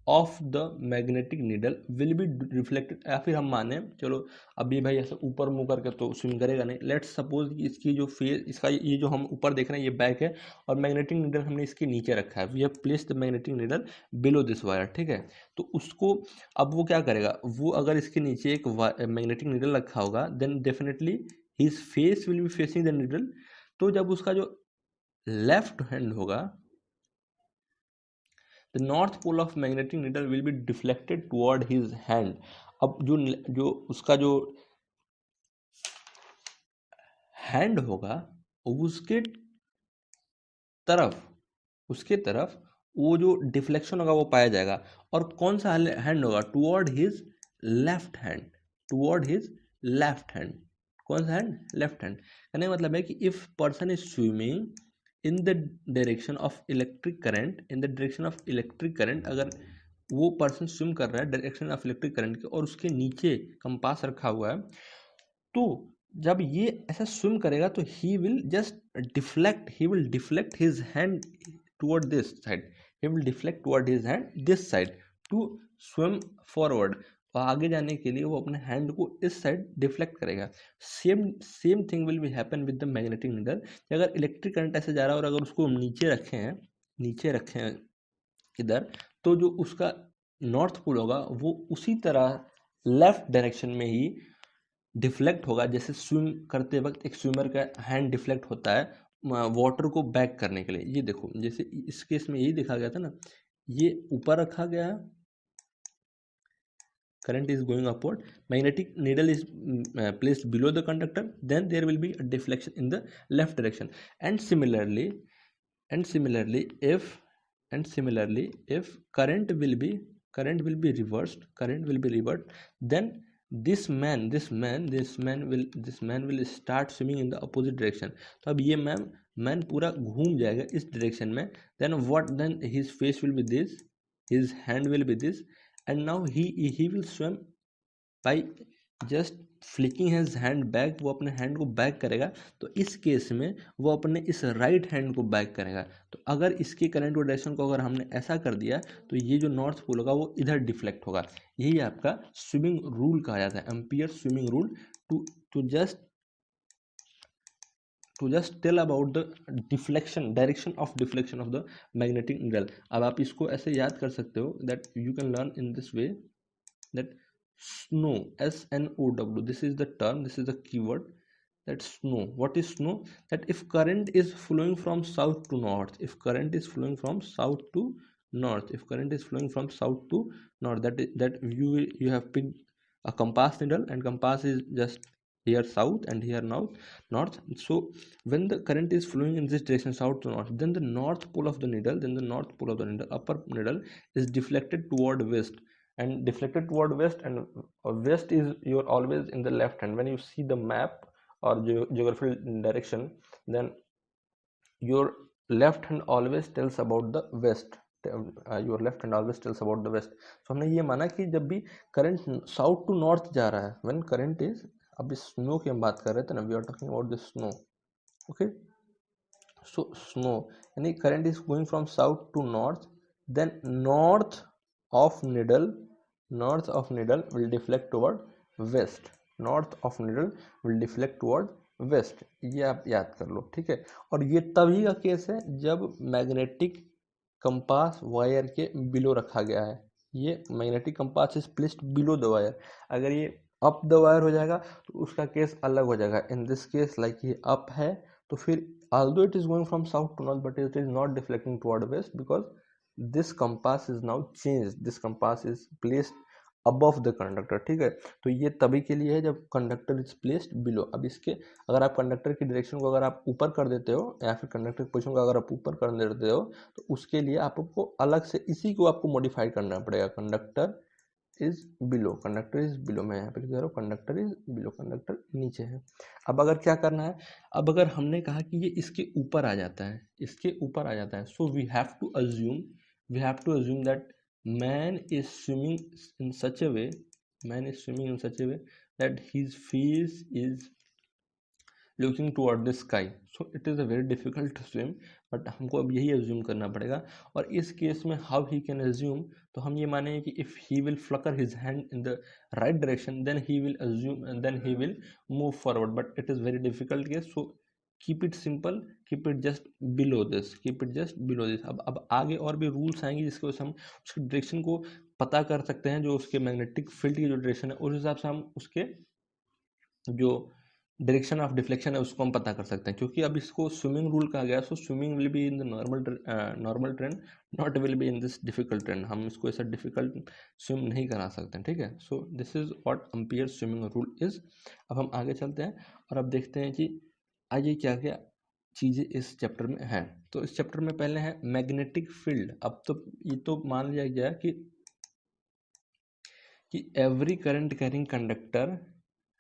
of the magnetic needle will be reflected, या फिर हम माने चलो अभी भाई ऐसे ऊपर मुंह करके तो स्विम करेगा नहीं, लेट्स सपोज कि इसकी जो फेस, इसका ये जो हम ऊपर देख रहे हैं ये बैक है, और मैग्नेटिक नीडल हमने इसके नीचे रखा है, we have placed the magnetic needle below this wire, ठीक है। तो उसको अब वो क्या करेगा, वो अगर इसके नीचे एक मैग्नेटिक नीडल रखा होगा, then definitely his face will be facing the needle. तो जब उसका जो लेफ्ट हैंड होगा, the north pole of magnetic needle will be deflected toward his hand। अब जो उसका जो हैंड होगा, तरफ उसके तरफ वो जो डिफ्लेक्शन होगा वो पाया जाएगा। और कौन सा हैंड होगा, toward his left hand, toward his left hand. कौन सा हैंड, लेफ्ट हैंड। कहने का मतलब है कि if person is swimming in the direction of electric current, in the direction of electric current, अगर वो पर्सन स्विम कर रहा है डायरेक्शन ऑफ इलेक्ट्रिक करंट के, और उसके नीचे कंपास रखा हुआ है, तो जब ये ऐसा स्विम करेगा तो he will deflect his hand toward this side, he will deflect toward his hand this side to swim forward. और आगे जाने के लिए वो अपने हैंड को इस साइड डिफ्लेक्ट करेगा। Same thing will be happen with the magnetic needle. अगर इलेक्ट्रिक करंट ऐसे जा रहा है और अगर उसको नीचे रखे हैं इधर, तो जो उसका नॉर्थ पोल होगा वो उसी तरह लेफ्ट डायरेक्शन में ही डिफ्लेक्ट होगा, जैसे स्विम करते वक्त एक स्विमर का हैंड डिफ्लेक्ट होता है वाटर को बैक करने के लिए। ये देखो जैसे इस केस में यही देखा गया था ना, ये ऊपर रखा गया है, current is going upward, magnetic needle is placed below the conductor, then there will be a deflection in the left direction. And similarly if current will be reversed, then this man will start swimming in the opposite direction. तो अब ये मैन पूरा घूम जाएगा इस डायरेक्शन में, then his face will be this, his hand will be this, and now he will swim by just flicking his hand back, वो अपने हैंड को बैक करेगा। तो इस केस में वो अपने इस राइट हैंड को बैक करेगा। तो अगर इसके करंट और डायरेक्शन को अगर हमने ऐसा कर दिया तो ये जो नॉर्थ पोल होगा वो इधर डिफ्लेक्ट होगा। यही आपका स्विमिंग रूल कहा जाता है, Ampere swimming rule, to just tell about the deflection, direction of deflection of the magnetic needle. अब आप इसको ऐसे याद कर सकते हो that you can learn in this way that snow, SNOW, this is the term, this is the keyword, that snow. What is snow? That if current is flowing from south to north, if current is flowing from south to north, that you have picked a compass needle, and compass is just here south and here north. So when the current is flowing in this direction, south to north, then the north pole of the needle, upper needle, is deflected toward west, and deflected toward west, and west is you're always in the left hand. When you see the map or geographical direction, then your left hand always tells about the west, your left hand always tells about the west. So हमने ये माना कि जब भी करंट साउथ टू नॉर्थ जा रहा है, when current is, अब इस स्नो की हम बात कर रहे थे ना, we are talking about the snow, okay? So snow यानी current is going from south to north, then north of needle will deflect toward west, ये आप याद कर लो, ठीक है? और ये तभी का केस है जब मैग्नेटिक कंपास वायर के बिलो रखा गया है। ये magnetic compass is placed below the wire. अगर ये अप द वायर हो जाएगा तो उसका केस अलग हो जाएगा। इन दिस केस लाइक ये अप है तो फिर although it is going from south to north, but it is not deflecting toward west because this compass is now changed, this compass is placed above the conductor, ठीक है? तो ये तभी के लिए है जब कंडक्टर इज प्लेस्ड बिलो। अब इसके अगर आप कंडक्टर की डायरेक्शन को अगर आप ऊपर कर देते हो या फिर कंडक्टर की पोजीशन को अगर आप ऊपर कर देते हो तो उसके लिए आपको अलग से इसी को आपको मॉडिफाई करना पड़ेगा। कंडक्टर इज बिलो, मैं यहाँ पे लिख दे रहा हूँ, कंडक्टर इज बिलो, कंडक्टर नीचे है। अब अगर क्या करना है, अब अगर हमने कहा कि ये इसके ऊपर आ जाता है, so we have to assume that man is swimming in such a way that his face is looking toward the sky, so it is a very difficult to swim, but हमको अब यही assume करना पड़ेगा। और इस केस में how he can assume, तो हम ये मानेंगे कि if he will flicker his hand in the right direction, then he will assume and then he will move forward, but it is very difficult case, so keep it simple, keep it just below this। अब आगे और भी रूल्स आएंगे जिसकी वजह से हम उसके डायरेक्शन को पता कर सकते हैं, जो उसके मैग्नेटिक फील्ड की जो डायरेक्शन है उस हिसाब से हम उसके जो डायरेक्शन ऑफ डिफ्लेक्शन है उसको हम पता कर सकते हैं। क्योंकि अब इसको स्विमिंग रूल कहा गया, so swimming will be in the normal trend, not will be in this difficult trend. हम इसको ऐसा डिफिकल्ट स्विम नहीं करा सकते हैं, ठीक है? सो this is what ampere swimming rule is. अब हम आगे चलते हैं और अब देखते हैं कि आगे क्या क्या चीज़ें इस चैप्टर में हैं। तो इस चैप्टर में पहले है मैग्नेटिक फील्ड। अब तो ये तो मान लिया गया कि every current carrying conductor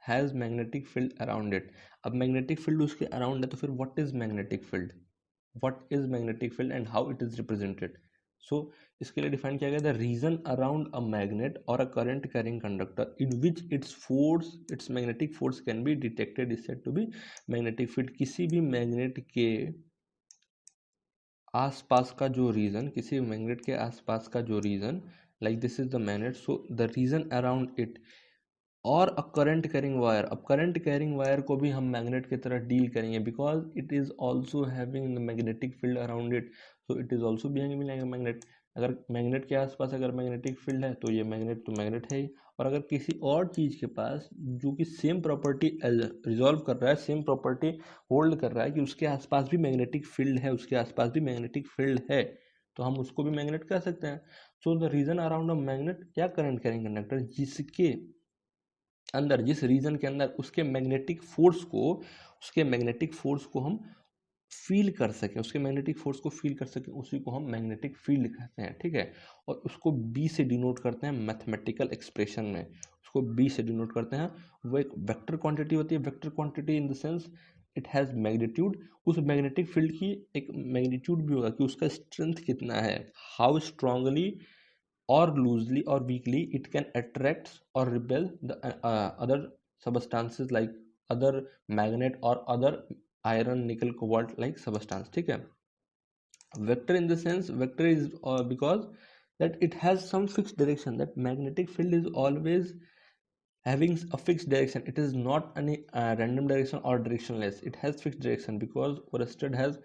has magnetic field around it. अब मैग्नेटिक फील्ड उसके अराउंड है तो फिर what is magnetic field, and how it is represented. So इसके लिए डिफाइन किया गया the region around a magnet और a current carrying conductor in which its magnetic force can be detected is said to be magnetic field. किसी भी मैग्नेट के आसपास का जो region, like this is the magnet, so the region around it और अ करंट कैरिंग वायर। अब करंट कैरिंग वायर को भी हम मैग्नेट की तरह डील करेंगे because it is also having magnetic field around it, so it is also behaving like a magnet. अगर मैग्नेट के आसपास अगर मैग्नेटिक फील्ड है तो ये मैग्नेट तो मैग्नेट है ही, और अगर किसी और चीज़ के पास जो कि सेम प्रॉपर्टी रिजॉल्व कर रहा है, सेम प्रॉपर्टी होल्ड कर रहा है कि उसके आसपास भी मैग्नेटिक फील्ड है, उसके आसपास भी मैग्नेटिक फील्ड है, तो हम उसको भी मैग्नेट कह सकते हैं। So the region around a magnet, क्या करंट कैरिंग कंडक्टर, जिसके अंदर, जिस रीजन के अंदर उसके मैग्नेटिक फोर्स को हम फील कर सकें, उसके मैग्नेटिक फोर्स को फील कर सकें, उसी को हम मैग्नेटिक फील्ड कहते हैं, ठीक है। और उसको बी से डिनोट करते हैं मैथमेटिकल एक्सप्रेशन में, उसको बी से डिनोट करते हैं। वो एक वेक्टर क्वांटिटी होती है, vector quantity in the sense it has magnitude. उस मैग्नेटिक फील्ड की एक मैग्नीट्यूड भी होगा कि उसका स्ट्रेंथ कितना है, how strongly or loosely or weakly it can attract or repel the other substances like other magnet or other iron nickel cobalt like substance, ठीक है। vector in the sense, vector is because that it has some fixed direction, that magnetic field is always having a fixed direction, it is not any random direction or directionless, it has fixed direction because Oersted has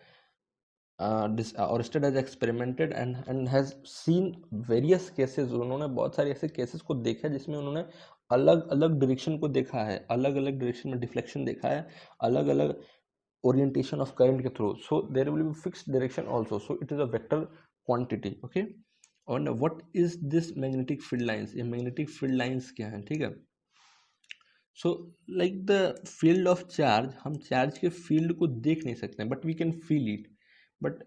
Oersted has experimented and has seen various cases। उन्होंने बहुत सारे ऐसे केसेस को देखा जिसमें उन्होंने अलग अलग डायरेक्शन को देखा है, अलग अलग डायरेक्शन में डिफ्लेक्शन देखा है, अलग अलग ओरिएंटेशन ऑफ करंट के थ्रू। So there will be fixed direction also, so it is a vector quantity, okay. और what is this magnetic field lines, ये मैग्नेटिक फील्ड लाइंस क्या है, ठीक है। So like the field of charge, हम चार्ज के फील्ड को देख नहीं सकते हैं but we can feel it, but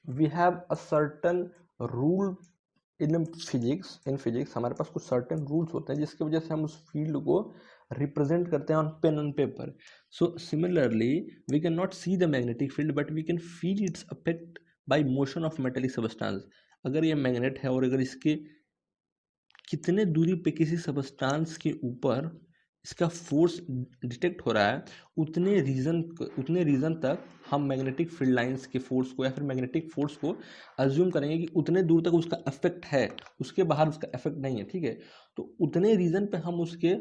we have a certain rule in physics हमारे पास कुछ सर्टेन रूल्स होते हैं जिसकी वजह से हम उस फील्ड को रिप्रेजेंट करते हैं on pen on paper. So similarly we can not see the magnetic field but we can feel its affect by motion of metallic substance. अगर ये मैग्नेट है और अगर इसके कितने दूरी पे किसी सबस्टेंस के ऊपर इसका फोर्स डिटेक्ट हो रहा है, उतने रीजन तक हम मैग्नेटिक फील्ड लाइंस के फोर्स को या फिर मैग्नेटिक फोर्स को अज्यूम करेंगे कि उतने दूर तक उसका इफेक्ट है, उसके बाहर उसका इफेक्ट नहीं है, ठीक है। तो उतने रीजन पे हम उसके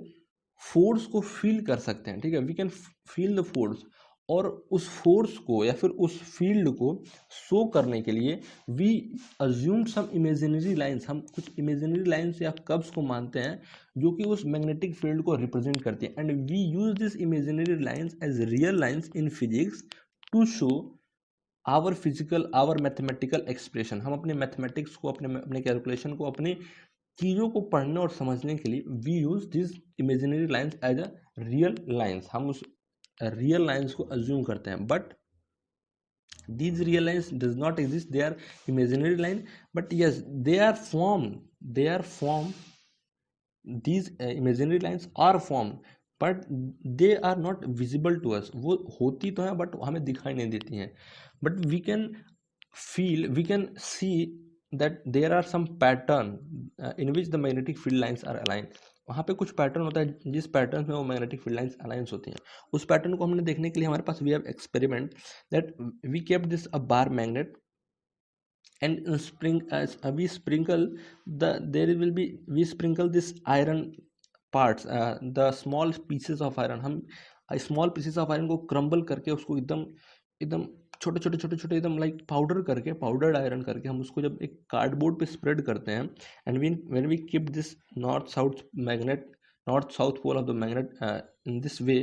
फोर्स को फील कर सकते हैं, ठीक है, we can feel the force. और उस फोर्स को या फिर उस फील्ड को शो करने के लिए we assume some imaginary lines, हम कुछ इमेजिनरी लाइंस या कर्व्स को मानते हैं जो कि उस मैग्नेटिक फील्ड को रिप्रेजेंट करती है, and we use this imaginary lines as real lines in physics to show our mathematical expression. हम अपने मैथमेटिक्स को, अपने कैलकुलेशन को, अपने चीज़ों को पढ़ने और समझने के लिए we use this imaginary lines as a real lines, हम उस रियल लाइंस को अज्यूम करते हैं। But these real lines does not exist, they are imaginary line, but yes they are formed, these imaginary lines are formed but they are not visible to us। वो होती तो है बट हमें दिखाई नहीं देती हैं, but we can see that there are some pattern in which the magnetic field lines are aligned। वहाँ पे कुछ पैटर्न होता है जिस पैटर्न में वो मैग्नेटिक फील्ड लाइंस अलाइंस होती हैं। उस पैटर्न को हमने देखने के लिए हमारे पास we have experiment that we kept this a bar magnet and we sprinkle we sprinkle this iron parts, the small pieces of iron, हम स्मॉल पीसेस ऑफ आयरन को क्रम्बल करके उसको एकदम एकदम छोटे एकदम लाइक पाउडर्ड आयरन करके हम उसको जब एक कार्डबोर्ड पे स्प्रेड करते हैं, and when we keep this north south pole of the magnet in this way,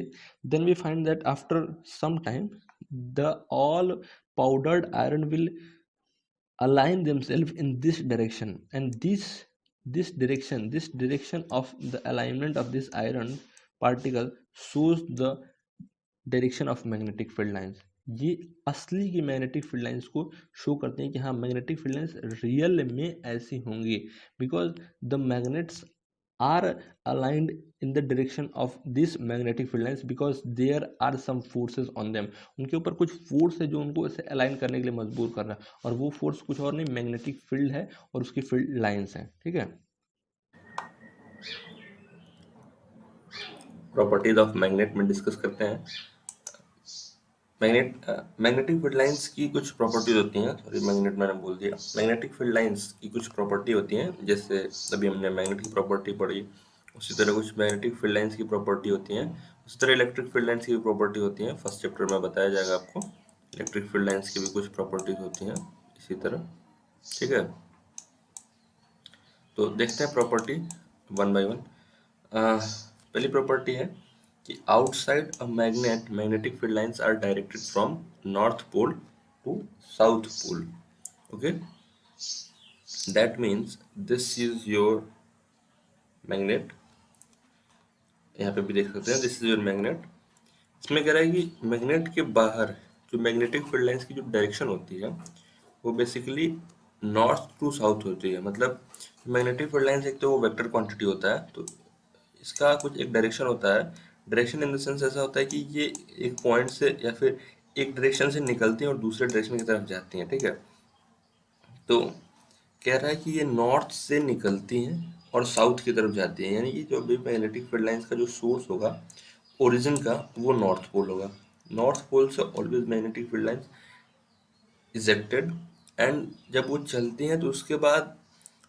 then we find that after some time the all powdered iron will align themselves in this direction, and this direction of the alignment of this iron particle shows the direction of magnetic field lines. ये असली की मैग्नेटिक फील्ड लाइंस को शो करते हैं कि हाँ मैग्नेटिक फील्ड लाइंस रियल में ऐसी होंगी, because the magnets are aligned in the direction of this magnetic field lines because there are some forces on them। उनके ऊपर कुछ फोर्स है जो उनको ऐसे अलाइन करने के लिए मजबूर कर रहा है, और वो फोर्स कुछ और नहीं मैग्नेटिक फील्ड है और उसकी फील्ड लाइंस हैं, ठीक है। प्रॉपर्टीज ऑफ मैग्नेट में डिस्कस करते हैं। मैग्नेटिक फील्ड लाइंस की कुछ प्रॉपर्टीज होती हैं, सॉरी मैग्नेट मैंने बोल दिया, मैग्नेटिक फील्ड लाइंस की कुछ प्रॉपर्टी होती हैं, जैसे अभी हमने मैग्नेट की प्रॉपर्टी पढ़ी, उसी तरह कुछ मैग्नेटिक फील्ड लाइंस की प्रॉपर्टी होती हैं, उसी तरह इलेक्ट्रिक फील्ड लाइंस की भी प्रॉपर्टी होती हैं। फर्स्ट चैप्टर में बताया जाएगा आपको इलेक्ट्रिक फील्ड लाइंस की भी कुछ प्रॉपर्टीज होती हैं इसी तरह, ठीक है। तो देखते हैं प्रॉपर्टी वन बाय वन। पहली प्रॉपर्टी है कि outside a magnet magnetic field lines are directed from north pole to south pole. Okay, that means this is your magnet, यहाँ पे भी देख सकते हैं दिस इज योर मैग्नेट। इसमें कह रहा है कि मैग्नेट के बाहर जो मैग्नेटिक फील्ड लाइंस की जो डायरेक्शन होती है वो बेसिकली नॉर्थ टू साउथ होती है। मतलब मैग्नेटिक फील्ड लाइंस एक तो वो वेक्टर क्वांटिटी होता है, तो इसका कुछ एक डायरेक्शन होता है। डायरेक्शन इन द सेंस ऐसा होता है कि ये एक पॉइंट से या फिर एक डायरेक्शन से निकलती हैं और दूसरे डायरेक्शन की तरफ जाती हैं, ठीक है। तो कह रहा है कि ये नॉर्थ से निकलती हैं और साउथ की तरफ जाती हैं, यानी कि जो भी मैग्नेटिक फील्ड लाइंस का जो सोर्स होगा ओरिजिन का वो नॉर्थ पोल होगा। नॉर्थ पोल से always magnetic field lines ejected, and जब वो चलती हैं तो उसके बाद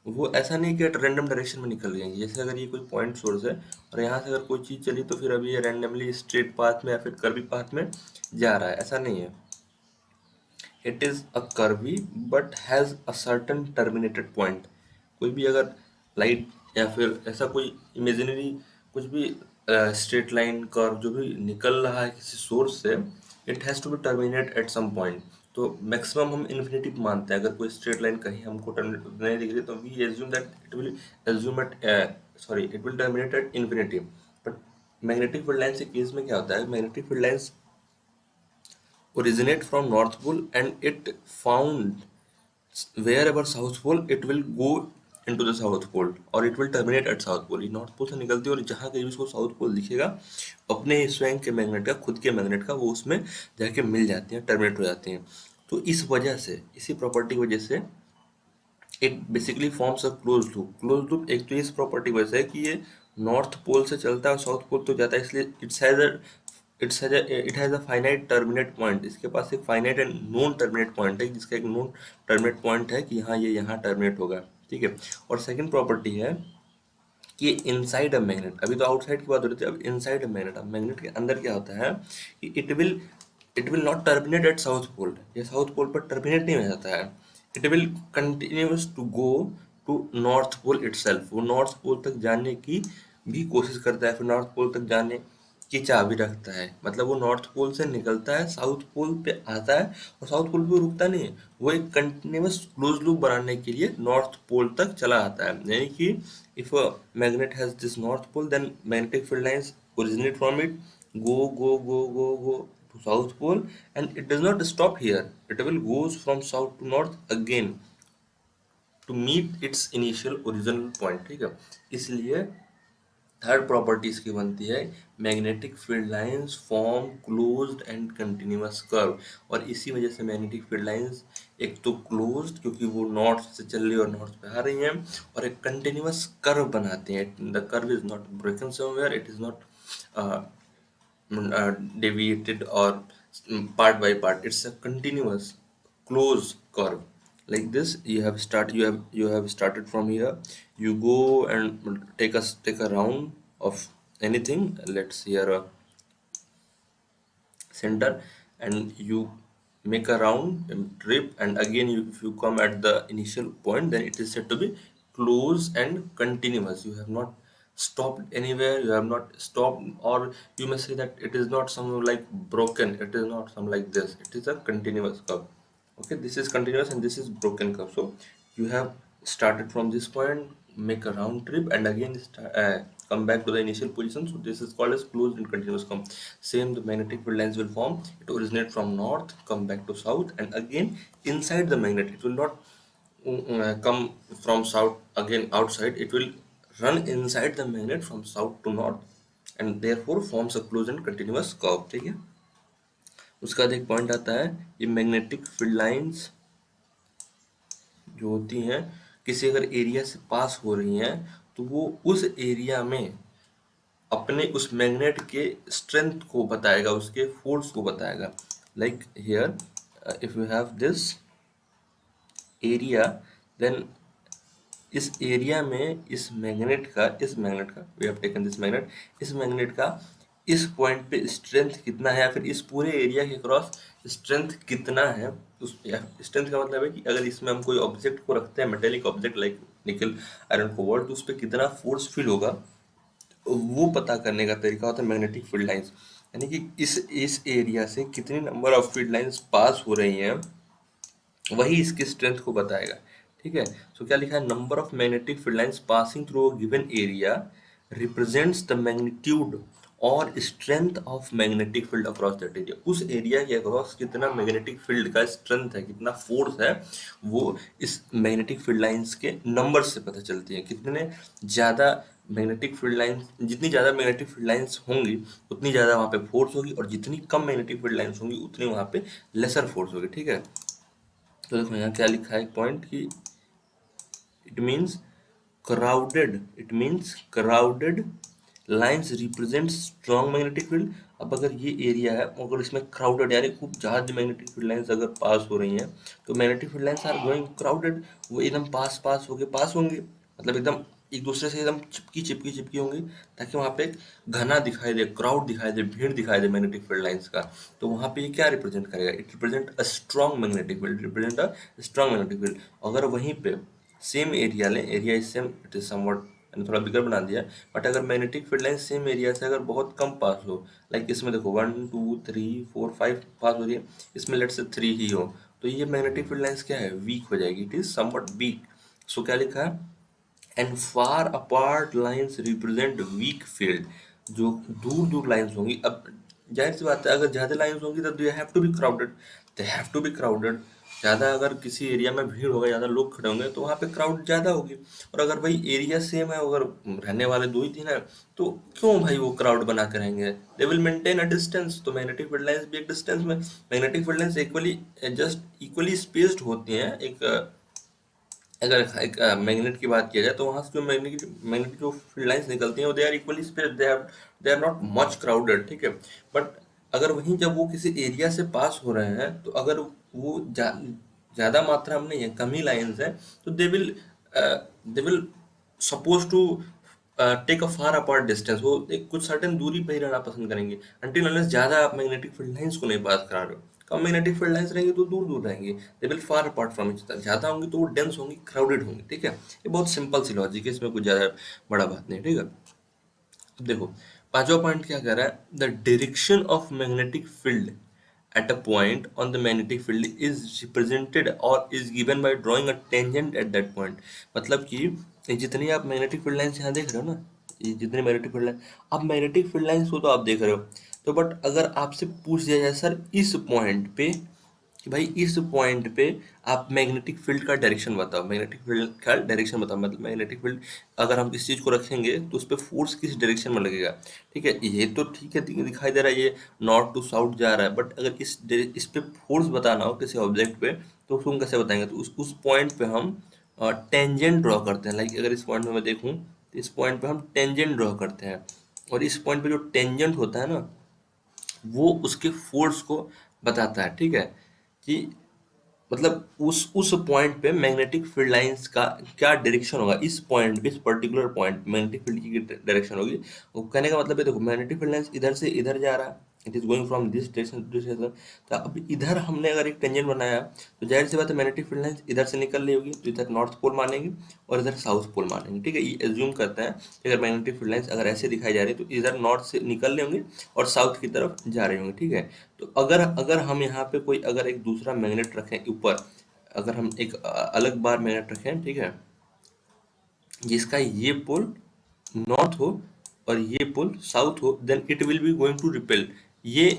वो ऐसा नहीं कि रैंडम डायरेक्शन में निकल जाएंगी। जैसे अगर ये कोई पॉइंट सोर्स है और यहाँ से अगर कोई चीज़ चली तो फिर अभी ये रैंडमली स्ट्रेट पाथ में या फिर कर्वी पाथ में जा रहा है, ऐसा नहीं है। It is a curvy but has a certain terminated point. कोई भी अगर लाइट या फिर ऐसा कोई इमेजिनरी कुछ भी स्ट्रेट लाइन कर्व जो भी निकल रहा है किसी सोर्स से, it has to be terminate at some point. तो मैक्सिमम हम इन्फिनिटी मानते हैं। अगर कोई स्ट्रेट लाइन कहीं हमको टर्मिनेट नहीं दिख रही तो we assume that it will assume it will terminate at infinity. But magnetic field lines के केस में क्या होता है, magnetic field lines originate from north pole and it found wherever south pole it will go into the south pole और it will terminate at south pole। ये नॉर्थ पोल से निकलती है और जहाँ कहीं भी उसको साउथ पोल दिखेगा अपने स्वयं के मैग्नेट का, खुद के मैग्नेट का, वो उसमें जाके मिल जाती हैं, टर्मिनेट हो जाती हैं। तो इस वजह से, इसी प्रॉपर्टी की वजह से it basically forms a close loop. Close loop एक तो इस प्रॉपर्टी की वजह से है कि ये नॉर्थ पोल से चलता है और साउथ पोल तो जाता है, इसलिए it has a finite terminate point. इसके पास एक finite and known terminate point है, जिसका एक नोन टर्मिनेट पॉइंट है कि हाँ ये यहाँ टर्मिनेट होगा, ठीक है। और सेकंड प्रॉपर्टी है कि इनसाइड अ मैग्नेट, अभी तो आउटसाइड की बात हो रही थी, अब इनसाइड अ मैग्नेट, अब मैग्नेट के अंदर क्या होता है कि it will not terminate at south pole. ये साउथ पोल पर टर्मिनेट नहीं हो जाता है, it will continues to go to north pole itself. वो नॉर्थ पोल तक जाने की भी कोशिश करता है, फिर नॉर्थ पोल तक जाने की चाह भी रखता है। मतलब वो नॉर्थ पोल से निकलता है, साउथ पोल पे आता है और साउथ पोल पे रुकता नहीं है, वो एक कंटिन्यूस क्लोज लूप बनाने के लिए नॉर्थ पोल तक चला आता है। यानी कि if a magnet has this north pole then magnetic field lines originate from it, go to south pole, and it does not stop here, it will goes from south to north again to meet its initial original point, ठीक है। इसलिए थर्ड प्रॉपर्टी इसकी बनती है magnetic field lines form closed end continuous curve. और इसी वजह से मैग्नेटिक फील्ड लाइंस एक तो क्लोज्ड क्योंकि वो नॉर्थ से चल रही है और नॉर्थ पे आ रही हैं, और एक कंटिन्यूअस कर्व बनाती हैं। The curve is not broken somewhere, it is not deviated or part by part, it's a continuous closed curve. Like this, you have started from here, you go and take a round of anything, let's here a center, and you make a round trip, and again if you come at the initial point, then it is said to be close and continuous. You have not stopped anywhere, you have not stopped, or you may say that it is not some like broken, it is not some like this, it is a continuous curve. Okay, this is continuous and this is broken curve. So you have started from this point, make a round trip, and again come back to the initial position. So this is called as closed and continuous curve. Same, the magnetic field lines will form, it originate from north, come back to south, and again inside the magnet, it will not come from south again outside, it will run inside the magnet from south to north, and therefore forms a closed and continuous curve, ठीक है। उसका एक पॉइंट आता है, ये मैग्नेटिक फील्ड लाइंस जो होती हैं किसी अगर एरिया से पास हो रही हैं तो वो उस एरिया में अपने उस मैग्नेट के स्ट्रेंथ को बताएगा, उसके फोर्स को बताएगा। Like here if you have this area, then इस एरिया में इस मैग्नेट का we have taken this magnet, इस मैग्नेट का इस पॉइंट पे स्ट्रेंथ कितना है, या फिर इस पूरे एरिया के क्रॉस स्ट्रेंथ कितना है। उस स्ट्रेंथ का मतलब है कि अगर इसमें हम कोई ऑब्जेक्ट को रखते हैं, मेटेलिक ऑब्जेक्ट लाइक निकल आयरन कोबाल्ट, तो उस पर कितना फोर्स फील होगा वो पता करने का तरीका होता है मैग्नेटिक फील्ड लाइंस। यानी कि इस एरिया से कितनी number of field lines pass हो रही हैं, वही इसकी स्ट्रेंथ को बताएगा। ठीक है, सो क्या लिखा है, number of magnetic field lines passing through a given area represents the magnitude और strength of magnetic field across that area. उस एरिया के अक्रॉस कितना मैग्नेटिक फील्ड का स्ट्रेंथ है, कितना फोर्स है, वो इस मैग्नेटिक फील्ड लाइंस के नंबर से पता चलती है। कितने ज़्यादा मैग्नेटिक फील्ड लाइंस, जितनी ज़्यादा मैग्नेटिक फील्ड लाइंस होंगी उतनी ज़्यादा वहाँ पे फोर्स होगी, और जितनी कम मैग्नेटिक फील्ड लाइंस होंगी उतनी वहाँ पे लेसर फोर्स होगी। ठीक है, तो देखो यहाँ क्या लिखा है एक पॉइंट कि it means crowded lines represent strong magnetic field. अब अगर ये एरिया है, अगर इसमें क्राउडेड यानी खूब ज़्यादा मैग्नेटिक फील्ड लाइंस अगर पास हो रही हैं, तो magnetic field lines are going crowded, वो एकदम पास होंगे, मतलब एकदम एक दूसरे से एकदम चिपकी होंगी, ताकि वहाँ पे एक घना दिखाई दे, क्राउड दिखाई दे, भीड़ दिखाई दे मैग्नेटिक फील्ड लाइंस का। तो वहाँ पे ये क्या रिप्रेजेंट करेगा, it represent a strong magnetic field, represent a strong magnetic field. अगर वहीं पे सेम एरिया लें, area is same, it is somewhat, मैंने थोड़ा बिगर बना दिया, बट अगर magnetic field line same area से अगर बहुत कम पास हो, लाइक इसमें देखो 1 2 3 4 5 पास हो रही है, इसमें लेट से 3 ही हो, तो ये मैग्नेटिक फील्ड लाइंस क्या है, वीक हो जाएगी, इट इज समवट वीक। सो क्या लिखा है, and far apart lines represent weak field. जो दूर दूर लाइंस होंगी, अब जाहिर सी बात है अगर ज़्यादा लाइंस होंगी तो they have to be crowded, ज़्यादा अगर किसी एरिया में भीड़ होगा, ज़्यादा लोग खड़े होंगे, तो वहाँ पे क्राउड ज़्यादा होगी। और अगर भाई एरिया सेम है, अगर रहने वाले 2 ही 3 हैं, तो क्यों भाई वो क्राउड बना के रहेंगे, they will maintain a distance. तो मैग्नेटिक फील्ड लाइंस भी एक डिस्टेंस में, magnetic field lines equally spaced होती हैं। अगर एक मैग्नेट की बात किया जाए, तो वहाँ से जो मैग्नेटिक जो फील्ड लाइंस निकलती हैं, वो they are equally spaced, they are not much crowded. ठीक है, बट अगर वहीं जब वो किसी एरिया से पास हो रहे हैं, तो अगर वो ज़्यादा मात्रा में नहीं है, कम ही लाइंस हैं, तो they will suppose to take a far apart distance, वो एक कुछ सर्टेन दूरी पर ही रहना पसंद करेंगे, अनटिल अनलेस ज़्यादा आप मैग्नेटिक फील्ड लाइंस को नहीं पास करा रहे हो। कम मैग्नेटिक फील्ड लाइंस रहेंगी तो दूर दूर रहेंगे, they will far apart from each other. ज़्यादा होंगी तो वो डेंस होंगी, क्राउडेड होंगी। ठीक है, ये बहुत सिंपल सी लॉजिक है, इसमें कुछ ज़्यादा बड़ा बात नहीं। ठीक है, अब देखो पांचवा पॉइंट क्या कह रहा है, the direction of magnetic field at a point on the magnetic field is represented or is given by drawing a tangent at that point। मतलब कि ये जितनी आप मैग्नेटिक फील्ड लाइंस यहाँ देख रहे हो ना, ये जितनी मैग्नेटिक फील्ड लाइन, अब मैग्नेटिक फील्ड लाइंस को तो आप देख रहे हो, तो बट अगर आपसे पूछ दिया जाए सर इस पॉइंट पे, कि भाई इस पॉइंट पे आप मैग्नेटिक फील्ड का डायरेक्शन बताओ, मैग्नेटिक फील्ड का डायरेक्शन बताओ, मतलब मैग्नेटिक फील्ड अगर हम इस चीज़ को रखेंगे तो उस पर फोर्स किस डायरेक्शन में लगेगा। ठीक है, ये तो ठीक है, दिखाई दे रहा है ये नॉर्थ टू साउथ जा रहा है, बट अगर इस पे फोर्स बताना हो किसी ऑब्जेक्ट पे, तो उसको हम कैसे बताएंगे, तो उस पॉइंट पे हम टेंजेंट ड्रॉ करते हैं। लाइक अगर इस पॉइंट में मैं देखूँ, तो इस पॉइंट पे हम टेंजेंट ड्रॉ करते हैं, और इस पॉइंट पे जो टेंजेंट होता है ना, वो उसके फोर्स को बताता है। ठीक है, कि मतलब उस पॉइंट पे मैग्नेटिक फील्ड लाइंस का क्या डायरेक्शन होगा, इस पॉइंट पे, इस पर्टिकुलर पॉइंट मैग्नेटिक फील्ड की डायरेक्शन होगी। वो कहने का मतलब है, देखो मैग्नेटिक फील्ड लाइंस इधर से इधर जा रहा है, it is going from this direction to this direction, तो अब इधर हमने अगर एक टेंजेंट बनाया, तो जाहिर सी बात है मैग्नेटिक फील्ड लाइंस इधर से निकल रही होगी, तो इधर नॉर्थ पोल मानेंगे और इधर साउथ पोल मानेंगे। ठीक है, ये एज्यूम करते हैं कि अगर मैग्नेटिक फील्ड लाइंस अगर ऐसे दिखाई जा रही है, तो इधर नॉर्थ से निकल रहे होंगे और साउथ की तरफ जा रहे होंगे। ठीक है, तो अगर अगर हम यहाँ पे कोई अगर एक दूसरा मैग्नेट रखें ऊपर, अगर हम एक अलग बार मैग्नेट रखें, ठीक है, जिसका ये पोल नॉर्थ हो और ये पोल साउथ हो, then it will be going to repel. ये